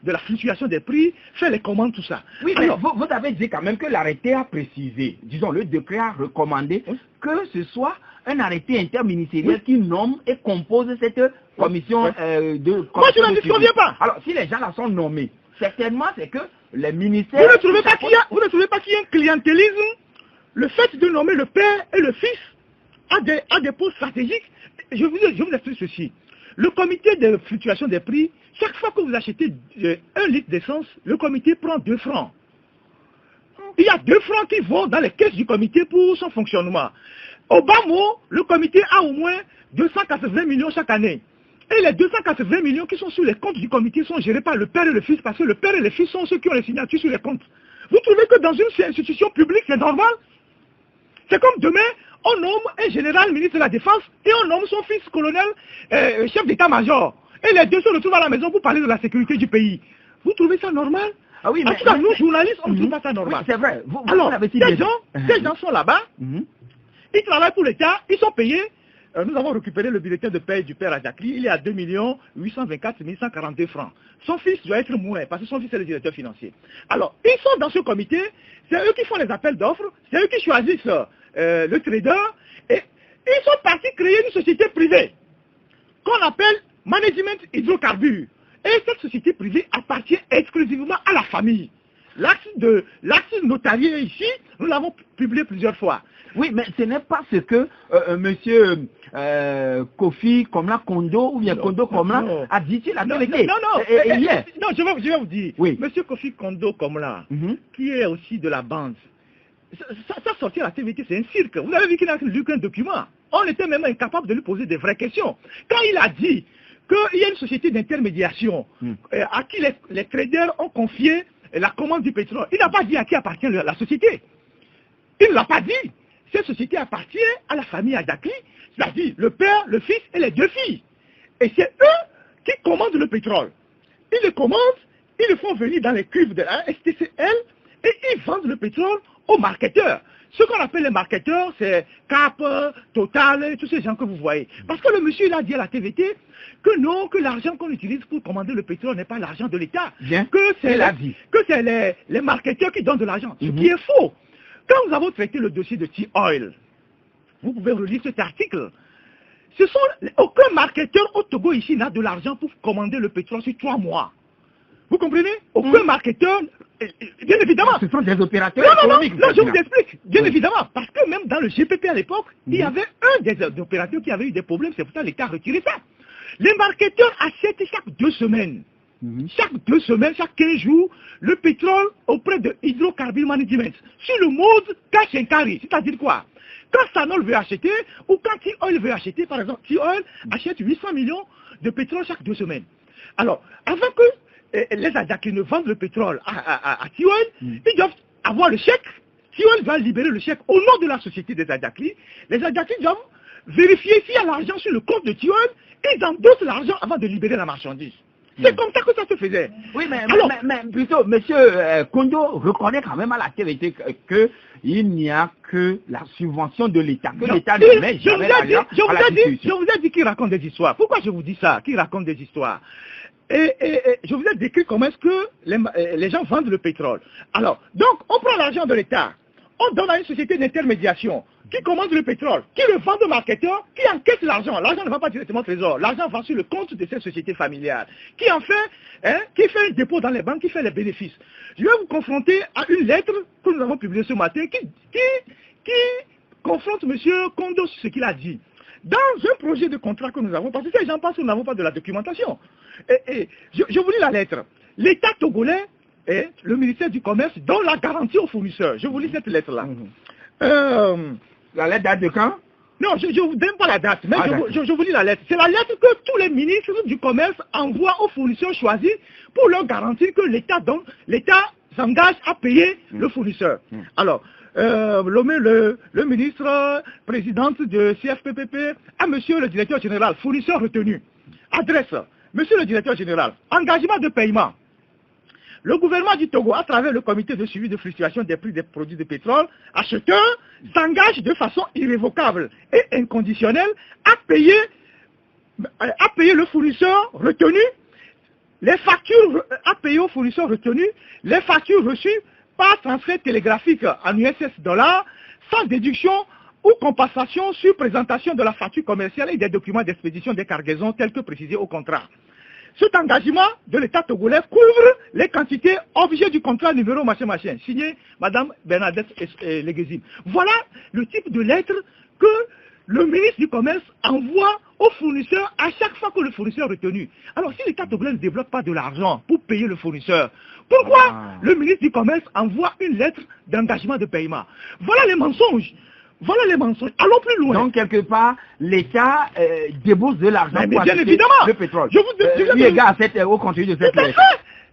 de la fluctuation des prix, fait les commandes, tout ça. Oui, alors, mais vous avez dit quand même que l'arrêté a précisé, disons, le décret a recommandé que ce soit un arrêté interministériel qui nomme et compose cette commission de... Moi, je n'en disconviens pas. Alors, si les gens là sont nommés, certainement c'est que les ministères... Vous ne trouvez pas qu'il y a un clientélisme? Le fait de nommer le père et le fils à des postes stratégiques, je vous explique ceci. Le comité de fluctuation des prix, chaque fois que vous achetez 1 litre d'essence, le comité prend 2 francs. Il y a 2 francs qui vont dans les caisses du comité pour son fonctionnement. Au bas mot, le comité a au moins 280 millions chaque année. Et les 280 millions qui sont sur les comptes du comité sont gérés par le père et le fils, parce que le père et le fils sont ceux qui ont les signatures sur les comptes. Vous trouvez que dans une institution publique, c'est normal? C'est comme demain, on nomme un général ministre de la Défense et on nomme son fils colonel, chef d'état-major. Et les deux se retrouvent à la maison pour parler de la sécurité du pays. Vous trouvez ça normal? Ah oui, mais... En tout cas, nous, journalistes, on ne trouve pas ça normal. Oui, c'est vrai. Alors, ces gens sont là-bas, ils travaillent pour l'État, ils sont payés. Nous avons récupéré le bulletin de paie du père Adjakli, il est à 2 824 142 francs. Son fils doit être moins, parce que son fils est le directeur financier. Alors, ils sont dans ce comité, c'est eux qui font les appels d'offres, c'est eux qui choisissent le trader, et ils sont partis créer une société privée, qu'on appelle Management Hydrocarbures. Et cette société privée appartient exclusivement à la famille. L'acte notarié ici, nous l'avons publié plusieurs fois. Oui, mais ce n'est pas ce que monsieur Kofi Komla Kondo ou bien Kondo Komla a dit sur la vérité. Non, je vais vous dire. Oui. Monsieur Kofi Kondo Komla, qui est aussi de la bande, ça sortir à la TVT, c'est un cirque. Vous avez vu qu'il n'a lu qu'un document. On était même incapable de lui poser des vraies questions. Quand il a dit qu'il y a une société d'intermédiation à qui les traders ont confié la commande du pétrole, il n'a pas dit à qui appartient la société. Il ne l'a pas dit. Cette société appartient à la famille Adjakli, c'est-à-dire le père, le fils et les deux filles. Et c'est eux qui commandent le pétrole. Ils le commandent, ils le font venir dans les cuves de la STCL et ils vendent le pétrole aux marketeurs. Ce qu'on appelle les marketeurs, c'est Cap, Total, tous ces gens que vous voyez. Parce que le monsieur, il a dit à la TVT que non, que l'argent qu'on utilise pour commander le pétrole n'est pas l'argent de l'État. Que c'est les marketeurs qui donnent de l'argent. Ce qui est faux. Quand nous avons traité le dossier de T-Oil, vous pouvez relire cet article. Aucun marketeur au Togo ici n'a de l'argent pour commander le pétrole sur 3 mois. Vous comprenez? Aucun marketeur, bien évidemment. Ce sont des opérateurs économiques. Non, je vous explique. Bien évidemment. Parce que même dans le GPP à l'époque, il y avait un des opérateurs qui avait eu des problèmes. C'est pour ça que l'État a retiré ça. Les marketeurs achètent chaque 2 semaines. Chaque 2 semaines, chaque 15 jours, le pétrole auprès de Hydrocarbures Management. Sur le mode cash and carry. C'est-à-dire quoi? Quand Sanol veut acheter, ou quand T-Oil veut acheter, par exemple, T-Oil achète 800 millions de pétrole chaque 2 semaines. Alors, avant que les Adjakli ne vendent le pétrole à T-Oil, ils doivent avoir le chèque. T-Oil va libérer le chèque au nom de la société des Adjakli. Les Adjakli doivent vérifier s'il y a l'argent sur le compte de T-Oil. Ils endossent l'argent avant de libérer la marchandise. C'est comme ça que ça se faisait. Oui, mais plutôt, monsieur Kondo reconnaît quand même à la TVT qu'il n'y a que la subvention de l'État. Que l'État ne met jamais l'argent à la distribution. Je vous ai dit qu'il raconte des histoires. Pourquoi je vous dis ça? Qu'il raconte des histoires. Et je vous ai décrit comment est-ce que les gens vendent le pétrole. Alors, donc, on prend l'argent de l'État, on donne à une société d'intermédiation qui commande le pétrole, qui le vend au marketeur, qui encaisse l'argent. L'argent ne va pas directement au trésor. L'argent va sur le compte de cette société familiale, qui en fait, qui fait un dépôt dans les banques, qui fait les bénéfices. Je vais vous confronter à une lettre que nous avons publiée ce matin, qui confronte M. Kondo sur ce qu'il a dit. Dans un projet de contrat que nous avons, parce que ces gens pensent que nous n'avons pas de la documentation. Je vous lis la lettre. L'État togolais et le ministère du Commerce donne la garantie aux fournisseurs. Je vous lis cette lettre-là. La lettre date de quand? Non, je ne vous donne pas la date, mais je vous lis la lettre. C'est la lettre que tous les ministres du Commerce envoient aux fournisseurs choisis pour leur garantir que l'État s'engage à payer le fournisseur. Alors, le ministre présidente de CFPPP à monsieur le directeur général, fournisseur retenu. Adresse, monsieur le directeur général, engagement de paiement. Le gouvernement du Togo, à travers le comité de suivi de fluctuation des prix des produits de pétrole, acheteur, s'engage de façon irrévocable et inconditionnelle à payer le fournisseur retenu, les factures à payer au fournisseur retenu, les factures reçues par transfert télégraphique en USS $, sans déduction ou compensation sur présentation de la facture commerciale et des documents d'expédition des cargaisons tels que précisés au contrat. Cet engagement de l'État togolais couvre les quantités objets du contrat numéro machin, signé Mme Bernadette Leguezim. Voilà le type de lettre que le ministre du Commerce envoie au fournisseur à chaque fois que le fournisseur est retenu. Alors si l'État togolais ne débloque pas de l'argent pour payer le fournisseur, pourquoi le ministre du Commerce envoie une lettre d'engagement de paiement? Voilà les mensonges. Voilà les mensonges. Allons plus loin. Donc, quelque part, l'État débourse de l'argent pour bien acheter évidemment le pétrole. eu égard au contenu de cette lettre.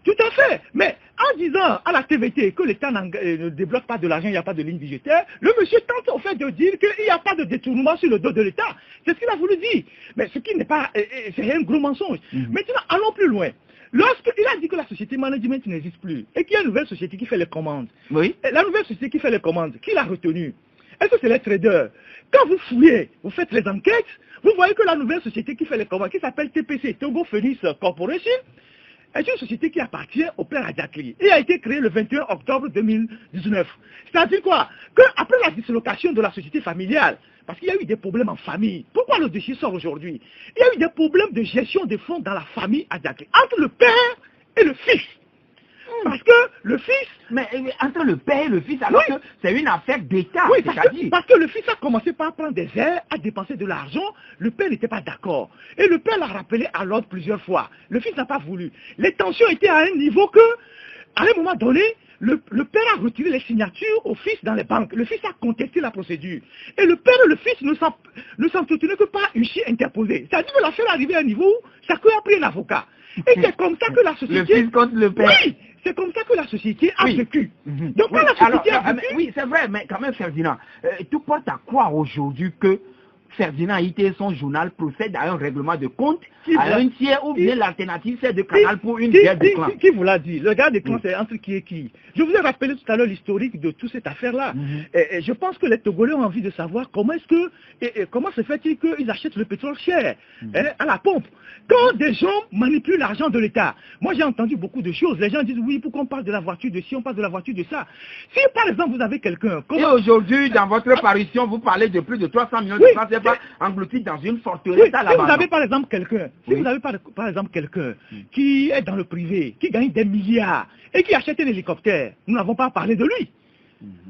Tout à fait. Mais en disant à la TVT que l'État ne débloque pas de l'argent, il n'y a pas de ligne budgétaire, le monsieur tente au fait de dire qu'il n'y a pas de détournement sur le dos de l'État. C'est ce qu'il a voulu dire. Mais ce qui n'est pas... c'est un gros mensonge. Maintenant, allons plus loin. Lorsqu'il a dit que la société management n'existe plus et qu'il y a une nouvelle société qui fait les commandes, oui. La nouvelle société qui fait les commandes, qui l'a retenue? Est-ce que c'est les traders? Quand vous fouillez, vous faites les enquêtes, vous voyez que la nouvelle société qui fait les commandes, qui s'appelle TPC, Togo Phoenix Corporation, est une société qui appartient au père Adjakli et a été créée le 21 octobre 2019. C'est-à-dire quoi? Qu'après la dislocation de la société familiale, parce qu'il y a eu des problèmes en famille. Pourquoi le dossier sort aujourd'hui? Il y a eu des problèmes de gestion des fonds dans la famille Adjakli, entre le père et le fils. Parce que le fils... Mais entre le père et le fils, alors que c'est une affaire d'État, oui, parce que le fils a commencé par prendre des airs, à dépenser de l'argent, le père n'était pas d'accord. Et le père l'a rappelé à l'ordre plusieurs fois. Le fils n'a pas voulu. Les tensions étaient à un niveau que, à un moment donné, le père a retiré les signatures au fils dans les banques. Le fils a contesté la procédure. Et le père et le fils ne s'entretenaient que par huissier interposé. C'est-à-dire que l'affaire est arrivée à un niveau où chacun a pris un avocat. Et c'est comme ça que la société... Le fils contre le père. Oui, c'est comme ça que la société a vécu. Donc quand la société a vécu... Oui, c'est vrai, mais quand même, Ferdinand, tout porte à croire aujourd'hui que Ferdinand Ité, son journal, procède à un règlement de compte, à un tiers, ou bien l'alternative, c'est de canal pour une guerre de clan. Qui vous l'a dit? Le gars de clan, c'est entre qui et qui? Je vous ai rappelé tout à l'heure l'historique de toute cette affaire-là. Et je pense que les Togolais ont envie de savoir comment est-ce que, comment se fait-il qu'ils achètent le pétrole cher, à la pompe. Quand des gens manipulent l'argent de l'État, moi j'ai entendu beaucoup de choses. Les gens disent oui, pourquoi on parle de la voiture de ci, on parle de la voiture de ça. Si par exemple vous avez quelqu'un... Et aujourd'hui, dans votre parution, vous parlez de plus de 300 millions de francs CFA engloutis dans une forteresse à la Si vous avez par exemple quelqu'un, qui est dans le privé, qui gagne des milliards et qui achète un hélicoptère, nous n'avons pas parlé de lui.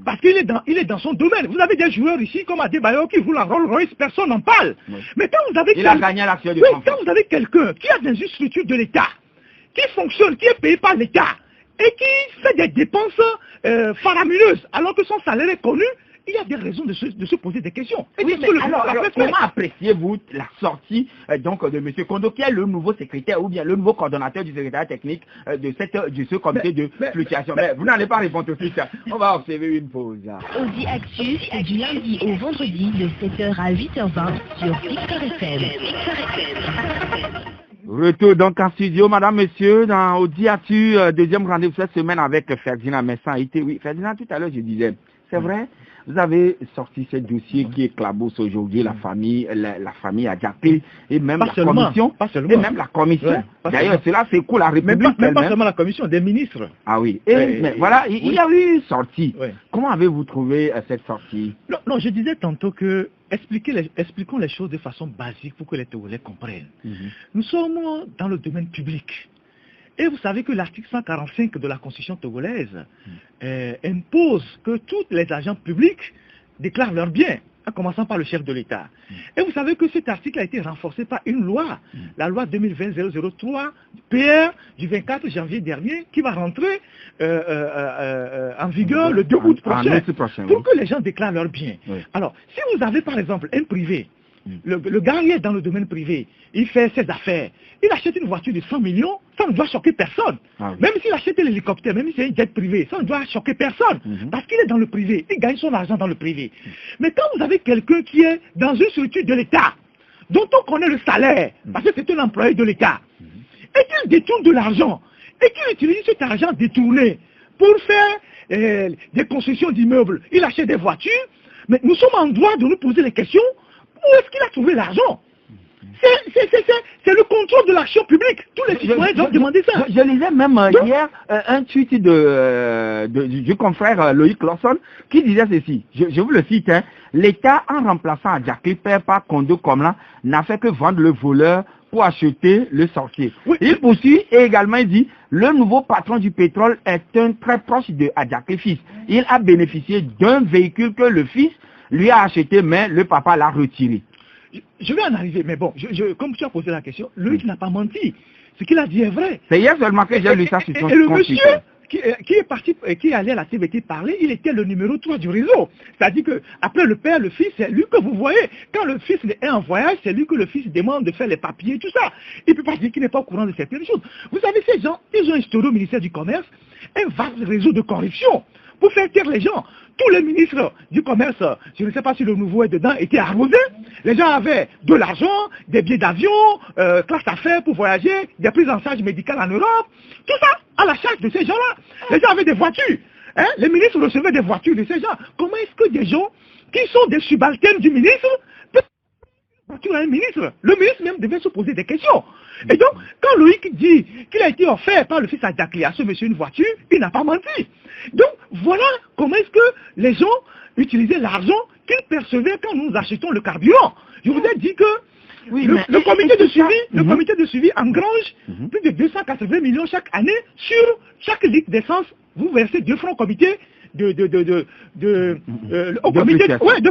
Parce qu'il est dans son domaine. Vous avez des joueurs ici comme Adebayo qui roulent en Rolls-Royce, personne n'en parle. Mais quand vous avez quand vous avez quelqu'un qui est dans une structure de l'État, qui fonctionne, qui est payé par l'État, et qui fait des dépenses faramineuses, alors que son salaire est connu, il y a des raisons de se poser des questions. Oui, mais alors, comment appréciez-vous la sortie donc de M. Kondo, qui est le nouveau secrétaire ou bien le nouveau coordonnateur du secrétaire technique de ce comité de fluctuation? Mais vous n'allez pas répondre tout de suite. On va observer une pause. Audi Actu, c'est du lundi au vendredi de 7h à 8h20 sur Victor FM. Retour donc en studio, madame, monsieur, dans Audi Actu, deuxième rendez-vous cette semaine avec Ferdinand Messan. Oui, Ferdinand, tout à l'heure, je disais, c'est vrai. Vous avez sorti ce dossier qui éclabousse aujourd'hui la famille Adjakli et même la commission. Et même la commission. D'ailleurs, cela c'est cool, la République. Même pas seulement la commission, des ministres. Ah oui. Mais voilà, il y a eu une sortie. Comment avez-vous trouvé cette sortie? Non, je disais tantôt que expliquons les choses de façon basique pour que les Togolais comprennent. Nous sommes dans le domaine public. Et vous savez que l'article 145 de la Constitution togolaise impose que tous les agents publics déclarent leurs biens, en commençant par le chef de l'État. Et vous savez que cet article a été renforcé par une loi, la loi 2020-003 PR du 24 janvier dernier, qui va rentrer en vigueur le 2 août prochain, pour que les gens déclarent leurs biens. Alors, si vous avez par exemple un privé, le gars est dans le domaine privé, il fait ses affaires, il achète une voiture de 100 millions, ça ne doit choquer personne. Même s'il achète l'hélicoptère, même si c'est un jet privé, ça ne doit choquer personne. Parce qu'il est dans le privé, il gagne son argent dans le privé. Mais quand vous avez quelqu'un qui est dans une structure de l'État, dont on connaît le salaire, parce que c'est un employé de l'État, et qu'il détourne de l'argent, et qu'il utilise cet argent détourné pour faire des constructions d'immeubles, il achète des voitures, mais nous sommes en droit de nous poser les questions. Où est-ce qu'il a trouvé l'argent? C'est le contrôle de l'action publique. Tous les citoyens doivent demander ça. Je lisais même hier un tweet du confrère Loïc Lawson qui disait ceci. Je vous le cite. L'État, en remplaçant Adjakli, père par Kondo Komla, n'a fait que vendre le voleur pour acheter le sorcier. Il poursuit et également il dit le nouveau patron du pétrole est un très proche de Adjakli fils. Il a bénéficié d'un véhicule que le fils lui a acheté, mais le papa l'a retiré. Je vais en arriver, mais bon, comme tu as posé la question, Loïc n'a pas menti. Ce qu'il a dit est vrai. C'est hier seulement que j'ai lu ça sur son et le monsieur qui est parti, qui est allé à la TVT parler, il était le numéro 3 du réseau. C'est-à-dire que après le père, le fils, c'est lui que vous voyez. Quand le fils est en voyage, c'est lui que le fils demande de faire les papiers, tout ça. Il ne peut pas dire qu'il n'est pas au courant de certaines choses. Vous savez, ces gens, ils ont instauré au ministère du Commerce un vaste réseau de corruption pour faire taire les gens. Tous les ministres du commerce, je ne sais pas si le nouveau est dedans, étaient arrosés. Les gens avaient de l'argent, des billets d'avion, classe affaires pour voyager, des prises en charge médicales en Europe. Tout ça à la charge de ces gens-là. Les gens avaient des voitures. Hein? Les ministres recevaient des voitures de ces gens. Comment est-ce que des gens qui sont des subalternes du ministre peuvent voiture à un ministre? Le ministre même devait se poser des questions. Et donc, quand Loïc dit qu'il a été offert par le fils Adjakli à ce monsieur une voiture, il n'a pas menti. Donc, voilà comment est-ce que les gens utilisaient l'argent qu'ils percevaient quand nous achetons le carburant. Je vous ai dit que oui, le comité de suivi engrange plus de 280 millions chaque année sur chaque litre d'essence. Vous versez 2 francs au comité de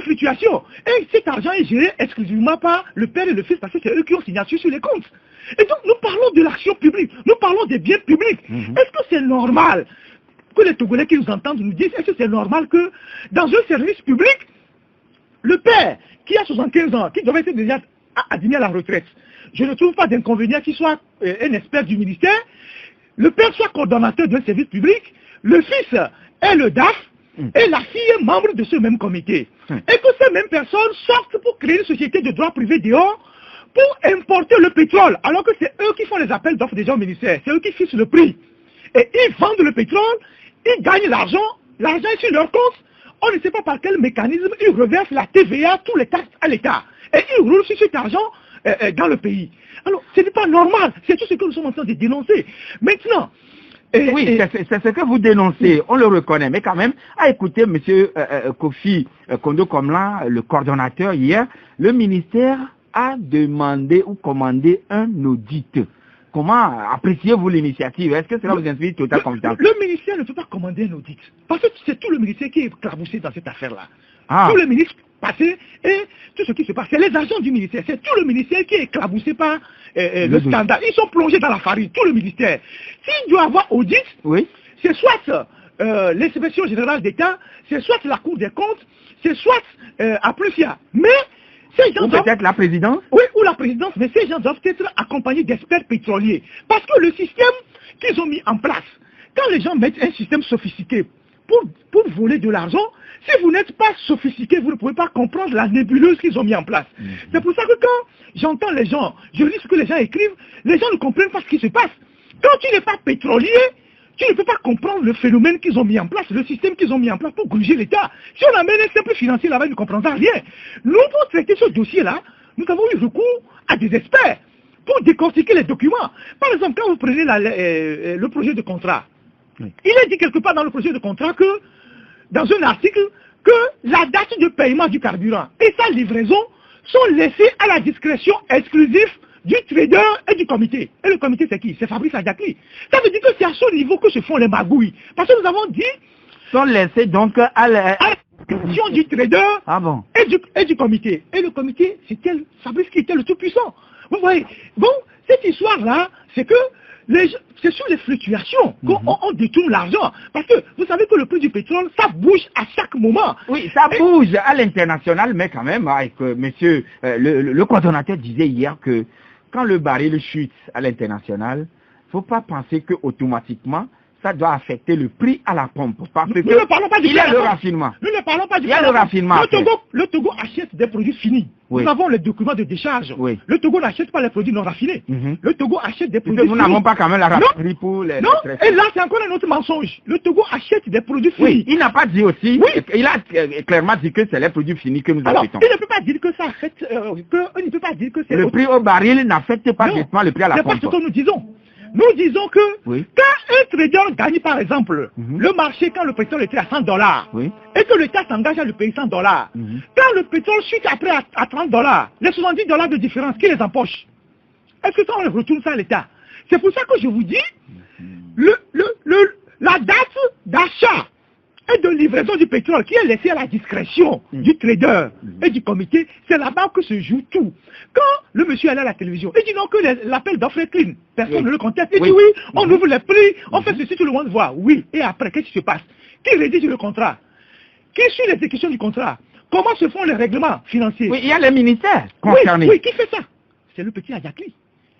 fluctuation. Et cet argent est géré exclusivement par le père et le fils parce que c'est eux qui ont signature sur les comptes. Et donc nous parlons de l'action publique, nous parlons des biens publics. Est-ce que c'est normal que les Togolais qui nous entendent nous disent, est-ce que c'est normal que dans un service public, le père qui a 75 ans, qui devait être déjà admis à la retraite, je ne trouve pas d'inconvénient qu'il soit un expert du ministère, le père soit coordonnateur d'un service public, le fils est le DAF, et la fille est membre de ce même comité. Et que ces mêmes personnes sortent pour créer une société de droit privé dehors, pour importer le pétrole, alors que c'est eux qui font les appels d'offres des gens au ministère, c'est eux qui fixent le prix. Et ils vendent le pétrole, ils gagnent l'argent est sur leur compte, on ne sait pas par quel mécanisme ils reversent la TVA, tous les taxes à l'État. Et ils roulent sur cet argent dans le pays. Alors, ce n'est pas normal, c'est tout ce que nous sommes en train de dénoncer. Maintenant, oui, c'est ce que vous dénoncez, on le reconnaît, mais quand même, à écouter M. Kofi Kondo Komlan, le coordonnateur hier, le ministère a demandé ou commandé un audit. Comment appréciez-vous l'initiative? Est-ce que cela vous inspire total confiance? Le ministère ne peut pas commander un audit, parce que c'est tout le ministère qui est éclaboussé dans cette affaire-là. Ah. Tout le ministre passé et tout ce qui se passe, c'est les agents du ministère, c'est tout le ministère qui est éclaboussé par le scandale. Ils sont plongés dans la farine, tout le ministère. S'il doit avoir audit, oui, c'est soit l'inspection générale d'État, c'est soit la Cour des comptes, c'est soit Aplusia. Mais ces gens ou peut-être la présidence? Oui, ou la présidence, mais ces gens doivent être accompagnés d'experts pétroliers. Parce que le système qu'ils ont mis en place, quand les gens mettent un système sophistiqué pour voler de l'argent, si vous n'êtes pas sophistiqué, vous ne pouvez pas comprendre la nébuleuse qu'ils ont mis en place. C'est pour ça que quand j'entends les gens, je lis ce que les gens écrivent, les gens ne comprennent pas ce qui se passe. Quand tu n'es pas pétrolier, tu ne peux pas comprendre le phénomène qu'ils ont mis en place, le système qu'ils ont mis en place pour gruger l'État. Si on amène un simple financier là-bas, il ne comprendra rien. Nous, pour traiter ce dossier-là, nous avons eu recours à des experts pour décortiquer les documents. Par exemple, quand vous prenez le projet de contrat, il est dit quelque part dans le projet de contrat que, dans un article, que la date de paiement du carburant et sa livraison sont laissées à la discrétion exclusive du trader et du comité. Et le comité, c'est qui? C'est Fabrice Adjakli. Ça veut dire que c'est à ce niveau que se font les magouilles. Parce que nous avons dit... sont laissés donc à la discrétion du trader et du comité. Et le comité, c'était Fabrice qui était le tout-puissant. Vous voyez? Bon, cette histoire-là, c'est que c'est sur les fluctuations qu'on détourne l'argent. Parce que vous savez que le prix du pétrole, ça bouge à chaque moment. Oui, ça bouge à l'international, mais quand même, avec monsieur, le coordonnateur disait hier que quand le baril chute à l'international, il ne faut pas penser que automatiquement ça doit affecter le prix à la pompe. Parce que nous ne parlons pas du il y a le raffinement. Nous ne parlons pas du Il y a le raffinement. Le Togo achète des produits finis. Oui. Nous avons les documents de décharge. Oui. Le Togo n'achète pas les produits non raffinés. Le Togo achète des produits finis. Nous n'avons pas quand même la raffinerie pour les... Non, et là c'est encore un autre mensonge. Le Togo achète des produits finis. Oui, il n'a pas dit aussi, il a clairement dit que c'est les produits finis que nous achetons. Il ne peut pas dire que ça affecte, il ne peut pas dire que c'est... Le prix au baril n'affecte pas directement le prix à la pompe. C'est pas ce que nous disons. Nous disons que quand un trader gagne par exemple le marché quand le pétrole était à $100 et que l'État s'engage à le payer $100, quand le pétrole chute après à $30, les $70 de différence, qui les empoche? Est-ce que ça on retourne ça à l'État? C'est pour ça que je vous dis, la date d'achat et de livraison du pétrole qui est laissé à la discrétion du trader et du comité, c'est là-bas que se joue tout. Quand le monsieur allait à la télévision, il dit non que l'appel d'offres est clean, personne ne le conteste. Il dit oui, on ouvre les prix, on fait ceci, tout le monde voit. Oui, et après, qu'est-ce qui se passe? Qui rédige le contrat? Qui suit l'exécution du contrat? Comment se font les règlements financiers? Oui, il y a les ministères concernés. Oui, qui fait ça? C'est le petit Adjakli.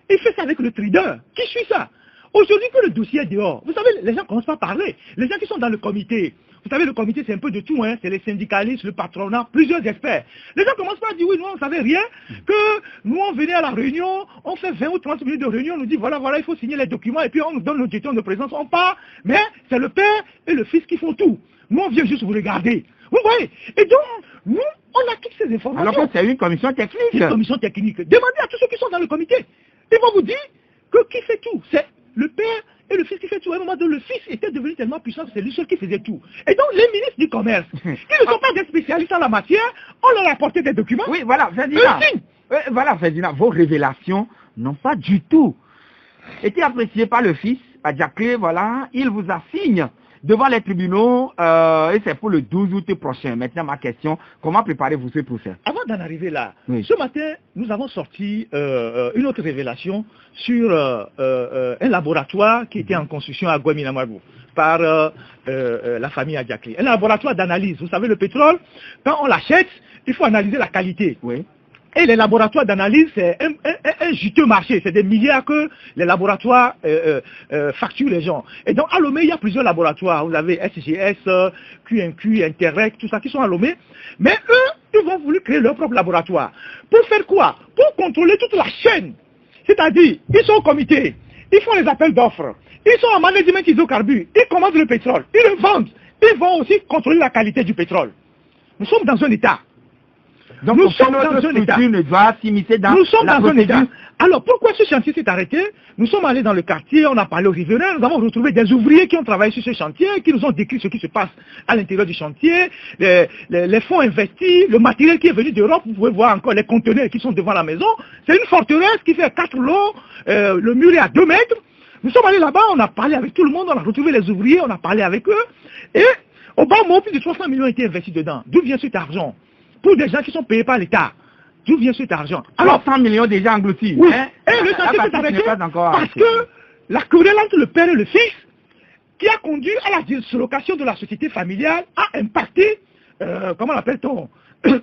Il fait ça avec le trader. Qui suit ça? Aujourd'hui que le dossier est dehors, vous savez, les gens ne commencent pas à parler. Les gens qui sont dans le comité, vous savez, le comité c'est un peu de tout, hein. C'est les syndicalistes, le patronat, plusieurs experts. Les gens commencent pas à dire oui, nous on ne savait rien, que nous on venait à la réunion, on fait 20 ou 30 minutes de réunion, on nous dit voilà, il faut signer les documents et puis on nous donne nos jetons de présence, on part, mais c'est le père et le fils qui font tout. Nous on vient juste vous regarder. Vous voyez? Et donc, nous, on a toutes ces informations. Alors que c'est une commission technique. C'est une commission technique. Demandez à tous ceux qui sont dans le comité. Ils vont vous dire que qui fait tout? C'est le père et le fils qui fait tout. À un moment donné, le fils était devenu tellement puissant que c'est lui seul qui faisait tout. Et donc, les ministres du commerce, qui ne sont pas des spécialistes en la matière, on leur a apporté des documents. Oui, voilà, Ferdinand, vos révélations n'ont pas du tout été appréciées par le fils, Adjakli, voilà, il vous assigne devant les tribunaux, et c'est pour le 12 août prochain. Maintenant, ma question, comment préparez-vous ce procès? Avant d'en arriver là, ce matin, nous avons sorti une autre révélation sur un laboratoire qui était en construction à Guaminamarou par la famille Adjakli. Un laboratoire d'analyse. Vous savez, le pétrole, quand on l'achète, il faut analyser la qualité. Oui. Et les laboratoires d'analyse, c'est un juteux marché. C'est des milliards que les laboratoires facturent les gens. Et donc, à Lomé, il y a plusieurs laboratoires. Vous avez SGS, QNQ, Interreg, tout ça qui sont à Lomé. Mais eux, ils vont vouloir créer leur propre laboratoire. Pour faire quoi? Pour contrôler toute la chaîne. C'est-à-dire, ils sont au comité, ils font les appels d'offres, ils sont en management hydrocarbures, ils commandent le pétrole, ils le vendent. Ils vont aussi contrôler la qualité du pétrole. Nous sommes dans un état. Donc, nous sommes dans un état. Nous sommes dans un état. Alors, pourquoi ce chantier s'est arrêté? Nous sommes allés dans le quartier, on a parlé aux riverains, nous avons retrouvé des ouvriers qui ont travaillé sur ce chantier, qui nous ont décrit ce qui se passe à l'intérieur du chantier, les fonds investis, le matériel qui est venu d'Europe, vous pouvez voir encore les conteneurs qui sont devant la maison. C'est une forteresse qui fait 4 lots, le mur est à 2 mètres. Nous sommes allés là-bas, on a parlé avec tout le monde, on a retrouvé les ouvriers, on a parlé avec eux, et au bas mot, plus de 300 millions ont été investis dedans. D'où vient cet argent? Pour des gens qui sont payés par l'État. D'où vient cet argent? Alors, 100 millions déjà engloutis. Oui. Hein? Et le chantier s'est arrêté parce que la querelle entre le père et le fils, qui a conduit à la dislocation de la société familiale, a impacté, comment l'appelle-t-on,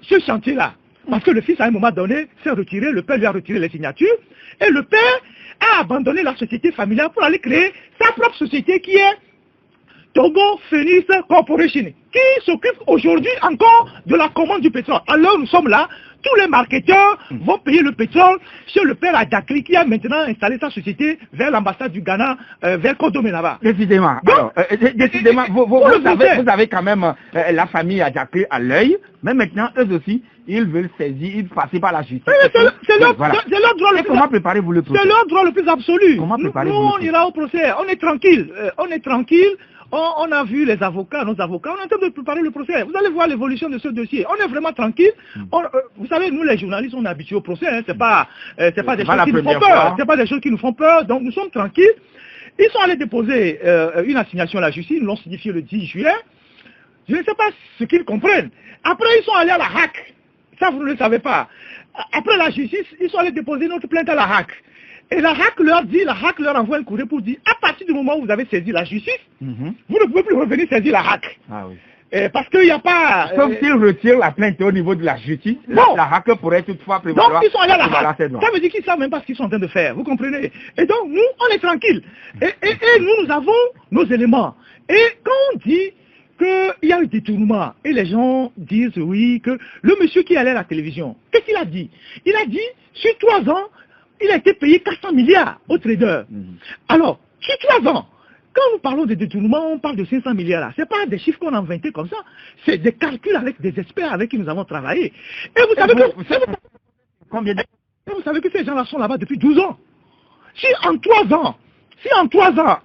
ce chantier-là. Parce que le fils, à un moment donné, s'est retiré, le père lui a retiré les signatures, et le père a abandonné la société familiale pour aller créer sa propre société qui est Togo Phoenix Corporation, qui s'occupe aujourd'hui encore de la commande du pétrole. Alors nous sommes là, tous les marketeurs vont payer le pétrole chez le père Adjakli qui a maintenant installé sa société vers l'ambassade du Ghana, vers Kodomé là-bas. Décidément. Alors, décidément, vous avez quand même la famille Adjakli à l'œil, mais maintenant, eux aussi, ils veulent saisir, ils passent par la justice. C'est leur droit le plus comment préparez-vous le procès? C'est leur droit le plus absolu. Comment préparez-vous on ira au procès, on est tranquille, On a vu les avocats, nos avocats, on est en train de préparer le procès. Vous allez voir l'évolution de ce dossier. On est vraiment tranquille. Vous savez, nous les journalistes, on est habitués au procès. Hein. C'est pas des choses qui nous font peur. C'est pas des choses qui nous font peur. Donc nous sommes tranquilles. Ils sont allés déposer une assignation à la justice. Ils l'ont signifié le 10 juillet. Je ne sais pas ce qu'ils comprennent. Après, ils sont allés à la HAC. Ça, vous ne le savez pas. Après la justice, ils sont allés déposer notre plainte à la HAC. Et la HAC leur envoie un courrier pour dire, à partir du moment où vous avez saisi la justice, vous ne pouvez plus revenir saisir la HAC. Ah oui. Parce qu'il n'y a pas... Sauf s'ils retirent la plainte au niveau de la justice, la HAC pourrait toutefois prévoir... Donc ils sont allés à la HAC. Ça veut dire qu'ils ne savent même pas ce qu'ils sont en train de faire, vous comprenez? Et donc nous, on est tranquille. Et nous avons nos éléments. Et quand on dit qu'il y a eu détournement, et les gens disent oui, que le monsieur qui allait à la télévision, qu'est-ce qu'il a dit? Il a dit, sur 3 ans, il a été payé 400 milliards aux traders. Alors, sur 3 ans, quand nous parlons de détournement, on parle de 500 milliards là. Ce n'est pas des chiffres qu'on a inventés comme ça. C'est des calculs avec des experts avec qui nous avons travaillé. Et vous savez que ces gens-là sont là-bas depuis 12 ans. Si en 3 ans,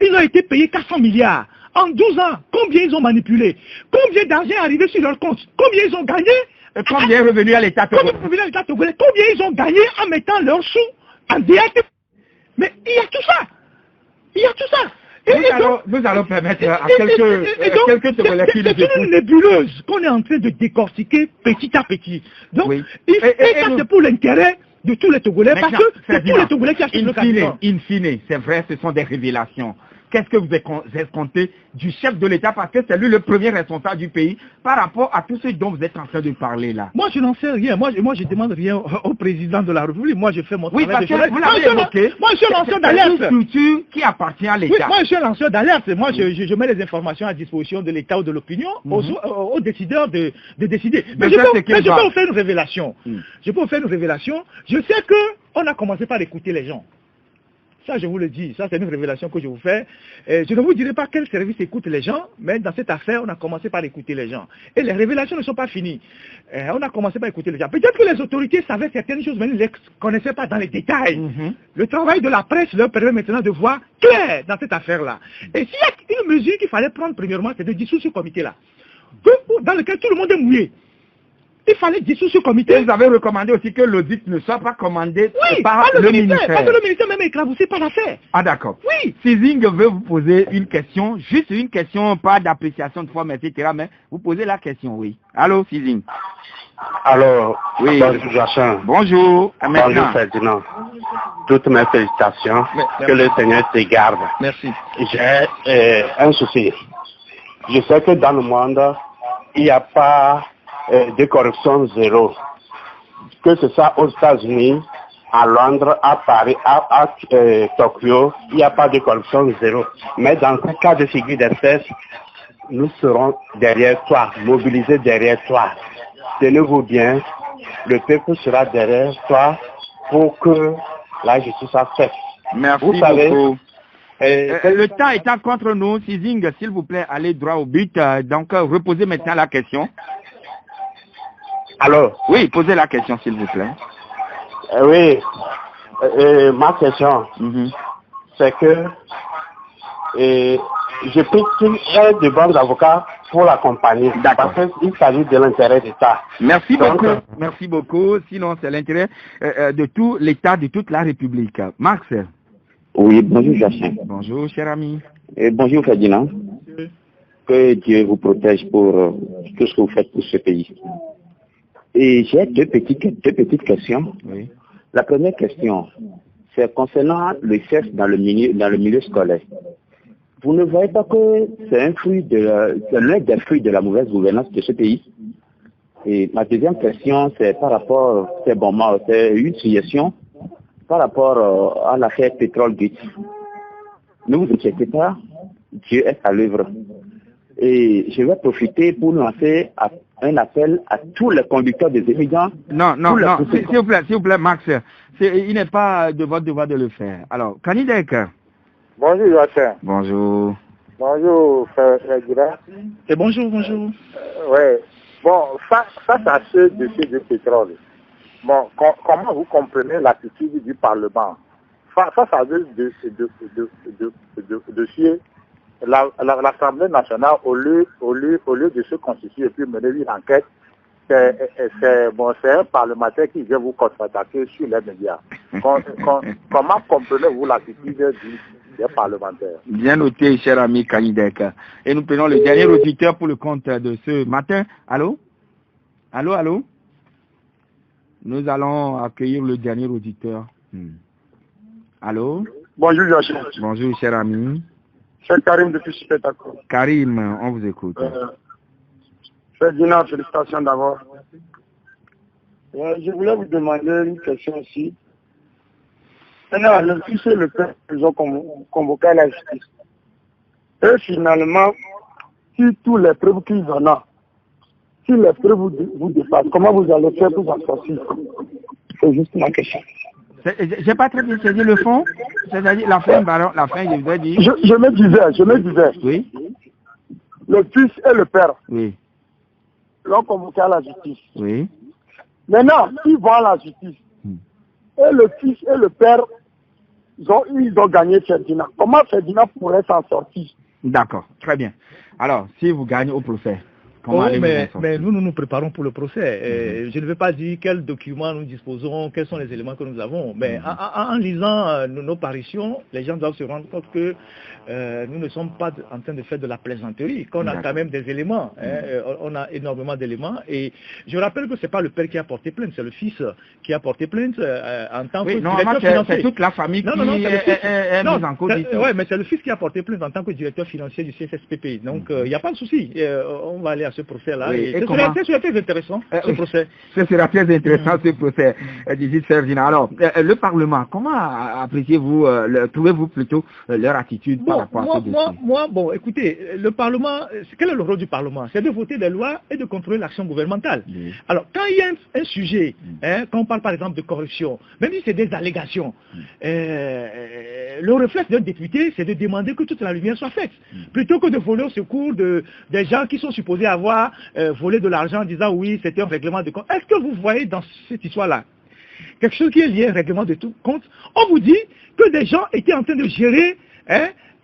ils ont été payés 400 milliards, en 12 ans, combien ils ont manipulé? Combien d'argent est arrivé sur leur compte? Combien ils ont gagné? Et combien est revenu à l'État togolais? Combien ils ont gagné en mettant leurs sous en DAT? Mais il y a tout ça. Nous allons permettre à quelques Togolais qui nous C'est une nébuleuse qu'on est en train de décortiquer petit à petit. Donc, oui. c'est pour l'intérêt de tous les Togolais, parce que c'est tous les Togolais qui achètent le carburant. In fine, c'est vrai, ce sont des révélations. Qu'est-ce que vous escomptez du chef de l'État, parce que c'est lui le premier responsable du pays, par rapport à tout ce dont vous êtes en train de parler là? Moi, je n'en sais rien. Moi, je demande rien au président de la République. Moi, je fais mon travail. Oui, parce que vous l'avez évoqué. Moi, je suis un lanceur d'alerte. C'est une structure qui appartient à l'État. Oui, moi, je suis un lanceur d'alerte. Moi, je mets les informations à disposition de l'État ou de l'opinion aux décideurs de décider. Mais je peux vous faire une révélation. Je peux vous faire une révélation. Je sais qu'on a commencé par écouter les gens. Ça, je vous le dis, ça c'est une révélation que je vous fais. Je ne vous dirai pas quel service écoute les gens, mais dans cette affaire, on a commencé par écouter les gens. Et les révélations ne sont pas finies. On a commencé par écouter les gens. Peut-être que les autorités savaient certaines choses, mais ils ne les connaissaient pas dans les détails. Le travail de la presse leur permet maintenant de voir clair dans cette affaire-là. Et s'il y a une mesure qu'il fallait prendre premièrement, c'est de dissoudre ce comité-là, dans lequel tout le monde est mouillé. Il fallait dissoudre ce comité. Et vous avez recommandé aussi que l'audit ne soit pas commandé par le ministère. Parce que le ministère même est éclaboussé par l'affaire. Ah d'accord. Oui. Sizing veut vous poser une question, juste une question, pas d'appréciation de forme, etc. Mais vous posez la question, oui. Allô, Sizing. Alors, oui. Bonjour Joachim. Bonjour. Bonjour Ferdinand. Toutes mes félicitations. Que le Seigneur te garde. Merci. J'ai un souci. Je sais que dans le monde, il n'y a pas de corruption zéro. Que ce soit aux États-Unis, à Londres, à Paris, à Tokyo, il n'y a pas de corruption zéro. Mais dans ce cas de figure d'espèce, nous serons derrière toi, mobilisés derrière toi. Tenez-vous bien, le peuple sera derrière toi pour que la justice soit faite. Merci vous savez, beaucoup. Le temps étant contre nous, Sizing, s'il vous plaît, allez droit au but. Donc, reposez maintenant la question. Alors, oui, posez la question, s'il vous plaît. Oui, ma question, c'est que je prie qu'il y ait de bons avocats pour l'accompagner. Parce qu'il s'agit de l'intérêt d'État. Merci beaucoup. Merci beaucoup. Sinon, c'est l'intérêt de tout l'État, de toute la République. Max. Oui, bonjour Joachim. Bonjour, cher ami. Et bonjour Ferdinand. Que Dieu vous protège pour tout ce que vous faites pour ce pays. Et j'ai deux petites questions. Oui. La première question, c'est concernant le sexe dans le milieu scolaire. Vous ne voyez pas que c'est l'un des fruits de la mauvaise gouvernance de ce pays? Et ma deuxième question, c'est par rapport, c'est une suggestion par rapport à l'affaire Pétrole-Gate. Ne vous inquiétez pas, Dieu est à l'œuvre. Et je vais profiter pour lancer un appel à tous les conducteurs des étudiants. Non, s'il vous plaît, Max, il n'est pas de votre devoir de le faire. Alors, Kanidek. Bonjour, Joachim. Bonjour. Bonjour, Ferdinand. Et bonjour. Ouais. Bon, face à ce dossier de pétrole, bon, comment vous comprenez l'attitude du Parlement? Face à ce dossier, l'Assemblée nationale, au lieu de se constituer et puis mener une enquête, c'est un parlementaire qui vient vous contre-attaquer sur les médias. Comment comprenez-vous l'attitude des parlementaires? Bien noté, cher ami Kanidek. Et nous prenons le dernier auditeur pour le compte de ce matin. Allô? Nous allons accueillir le dernier auditeur. Allô? Bonjour, Joachim. Bonjour, cher ami. C'est Karim depuis Supetako. Karim, on vous écoute. Ferdinand, félicitations d'abord. Je voulais vous demander une question aussi. Maintenant, le fils et le père, ils ont convoqué à la justice. Et finalement, si tous les preuves qu'ils en ont, si les preuves vous dépassent, comment vous allez faire pour en sortir? C'est juste ma question. J'ai pas très bien saisi le fond. C'est-à-dire la fin, je vous ai dit. Je me disais. Oui. Le fils et le père. Oui. L'ont convoqué à la justice. Oui. Maintenant, ils vont à la justice. Et le fils et le père, ils ont gagné Ferdinand. Comment Ferdinand pourrait s'en sortir? D'accord, très bien. Alors, si vous gagnez au procès, Comment mais nous nous préparons pour le procès. Je ne vais pas dire quels documents nous disposons, quels sont les éléments que nous avons, mais en lisant nos parutions, les gens doivent se rendre compte que nous ne sommes pas en train de faire de la plaisanterie, qu'on a quand même des éléments. On a énormément d'éléments. Et je rappelle que ce n'est pas le père qui a porté plainte, c'est le fils qui a porté plainte en tant que directeur financier. C'est toute la famille qui est mise en cause. Oui, mais c'est le fils qui a porté plainte en tant que directeur financier du CSSPP. Donc, il n'y a pas de souci. On va aller à ce procès-là. Oui, ce sera très intéressant, ce procès. Ce sera très intéressant, ce procès, Dizzy Ferdinand. Alors, le Parlement, comment appréciez-vous, trouvez-vous plutôt leur attitude par rapport à ce dossier? Écoutez, le Parlement, quel est le rôle du Parlement? C'est de voter des lois et de contrôler l'action gouvernementale. Oui. Alors, quand il y a un sujet, quand on parle par exemple de corruption, même si c'est des allégations, le réflexe d'un député, c'est de demander que toute la lumière soit faite, plutôt que de voler au secours des gens qui sont supposés avoir volé de l'argent en disant oui, c'était un règlement de compte. Est-ce que vous voyez dans cette histoire-là quelque chose qui est lié à un règlement de tout compte? On vous dit que des gens étaient en train de gérer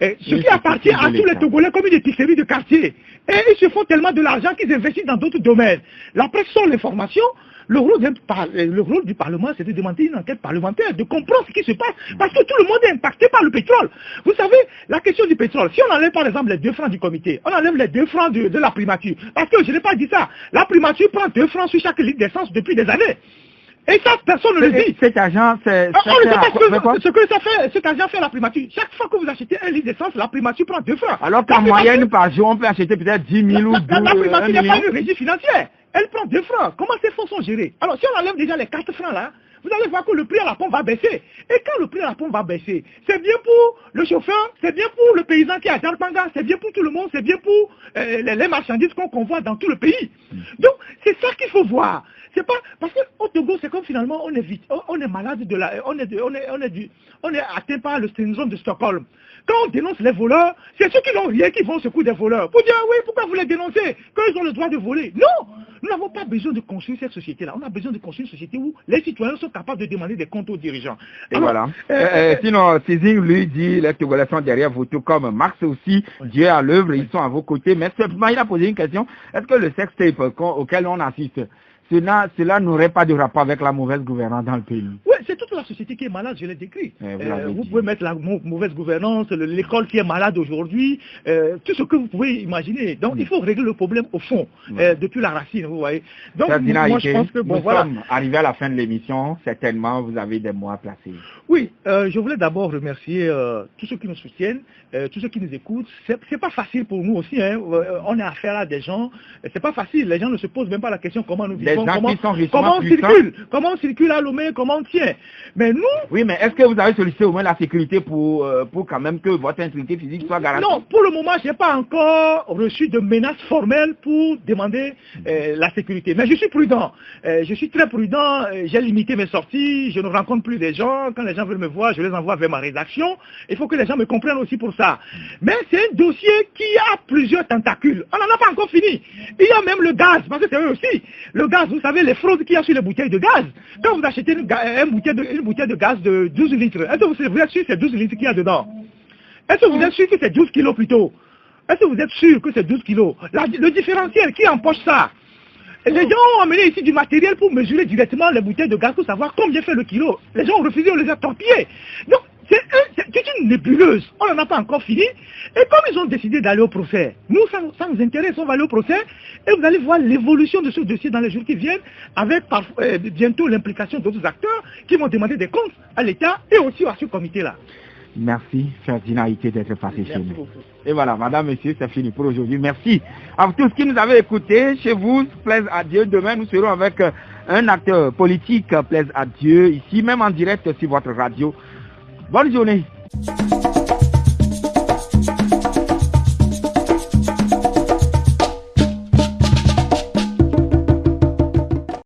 ce qui appartient à tous les Togolais comme une épicerie de quartier. Et ils se font tellement de l'argent qu'ils investissent dans d'autres domaines. La presse sort l'information. Le rôle du Parlement, c'est de demander une enquête parlementaire, de comprendre ce qui se passe, parce que tout le monde est impacté par le pétrole. Vous savez, la question du pétrole, si on enlève par exemple les 2 francs du comité, on enlève les 2 francs de la primature, parce que je n'ai pas dit ça, la primature prend 2 francs sur chaque litre d'essence depuis des années. Et ça, personne ne le dit. Cet argent, c'est... On ne sait pas ce que ça fait, cet argent fait la primature. Chaque fois que vous achetez un litre d'essence, la primature prend 2 francs. Alors qu'en moyenne, par jour, on peut acheter peut-être 10 000 ou 12 000. La primature n'est pas une régie financière. Elle prend 2 francs. Comment ces fonds sont gérés? Alors, si on enlève déjà les 4 francs là, vous allez voir que le prix à la pompe va baisser. Et quand le prix à la pompe va baisser, c'est bien pour le chauffeur, c'est bien pour le paysan qui est à Djarpanga, c'est bien pour tout le monde, c'est bien pour les marchandises qu'on convoie dans tout le pays. Donc, c'est ça qu'il faut voir. C'est pas parce qu'au Togo, c'est comme finalement on est malade de la, on est atteint par le syndrome de Stockholm. Quand on dénonce les voleurs, c'est ceux qui n'ont rien qui vont au secours des voleurs. Pour dire oui, pourquoi vous les dénoncez? Qu'ils ont le droit de voler. Non, nous n'avons pas besoin de construire cette société-là. On a besoin de construire une société où les citoyens sont capables de demander des comptes aux dirigeants. Et alors, voilà. Sinon, Cézine lui dit les Togolais sont derrière vous, tout comme Marx aussi. Dieu est à l'œuvre, ils sont à vos côtés. Mais simplement, il a posé une question. Est-ce que le sextape auquel on assiste, cela n'aurait pas de rapport avec la mauvaise gouvernance dans le pays? Oui, c'est toute la société qui est malade, je l'ai décrit. Vous pouvez mettre la mauvaise gouvernance, l'école qui est malade aujourd'hui, tout ce que vous pouvez imaginer. Donc il faut régler le problème au fond, depuis la racine, vous voyez. Donc moi je pense que nous sommes arrivés à la fin de l'émission, certainement vous avez des mots à placer. Oui, je voulais d'abord remercier tous ceux qui nous soutiennent, tous ceux qui nous écoutent. C'est pas facile pour nous aussi, hein. On est affaire à des gens, c'est pas facile, les gens ne se posent même pas la question comment nous vivons. Comment on circule à Lomé, comment on tient. Mais nous... Oui, mais est-ce que vous avez sollicité au moins la sécurité pour quand même que votre intégrité physique soit garantie? Non, pour le moment, je n'ai pas encore reçu de menaces formelles pour demander la sécurité. Mais je suis prudent. Je suis très prudent. J'ai limité mes sorties. Je ne rencontre plus des gens. Quand les gens veulent me voir, je les envoie vers ma rédaction. Il faut que les gens me comprennent aussi pour ça. Mais c'est un dossier qui a plusieurs tentacules. On n'en a pas encore fini. Il y a même le gaz, parce que c'est eux aussi. Le gaz, vous savez, les fraudes qu'il y a sur les bouteilles de gaz. Quand vous achetez une bouteille de gaz de 12 litres, est-ce que vous êtes sûr que c'est 12 litres qu'il y a dedans? Est-ce que vous êtes sûr que c'est 12 kilos plutôt? Est-ce que vous êtes sûr que c'est 12 kilos? Le différentiel, qui empoche ça? Les gens ont amené ici du matériel pour mesurer directement les bouteilles de gaz pour savoir combien fait le kilo. Les gens ont refusé, on les a torpillés. Donc, c'est une nébuleuse. On n'en a pas encore fini. Et comme ils ont décidé d'aller au procès, nous, ça nous intéresse, on va aller au procès. Et vous allez voir l'évolution de ce dossier dans les jours qui viennent, avec bientôt l'implication d'autres acteurs qui vont demander des comptes à l'État et aussi à ce comité-là. Merci, Ferdinand Ité, d'être passé chez nous. Et voilà, madame, monsieur, c'est fini pour aujourd'hui. Merci à tous qui nous avez écoutés. Chez vous, plaise à Dieu. Demain, nous serons avec un acteur politique, plaise à Dieu, ici, même en direct sur votre radio. Bonne journée.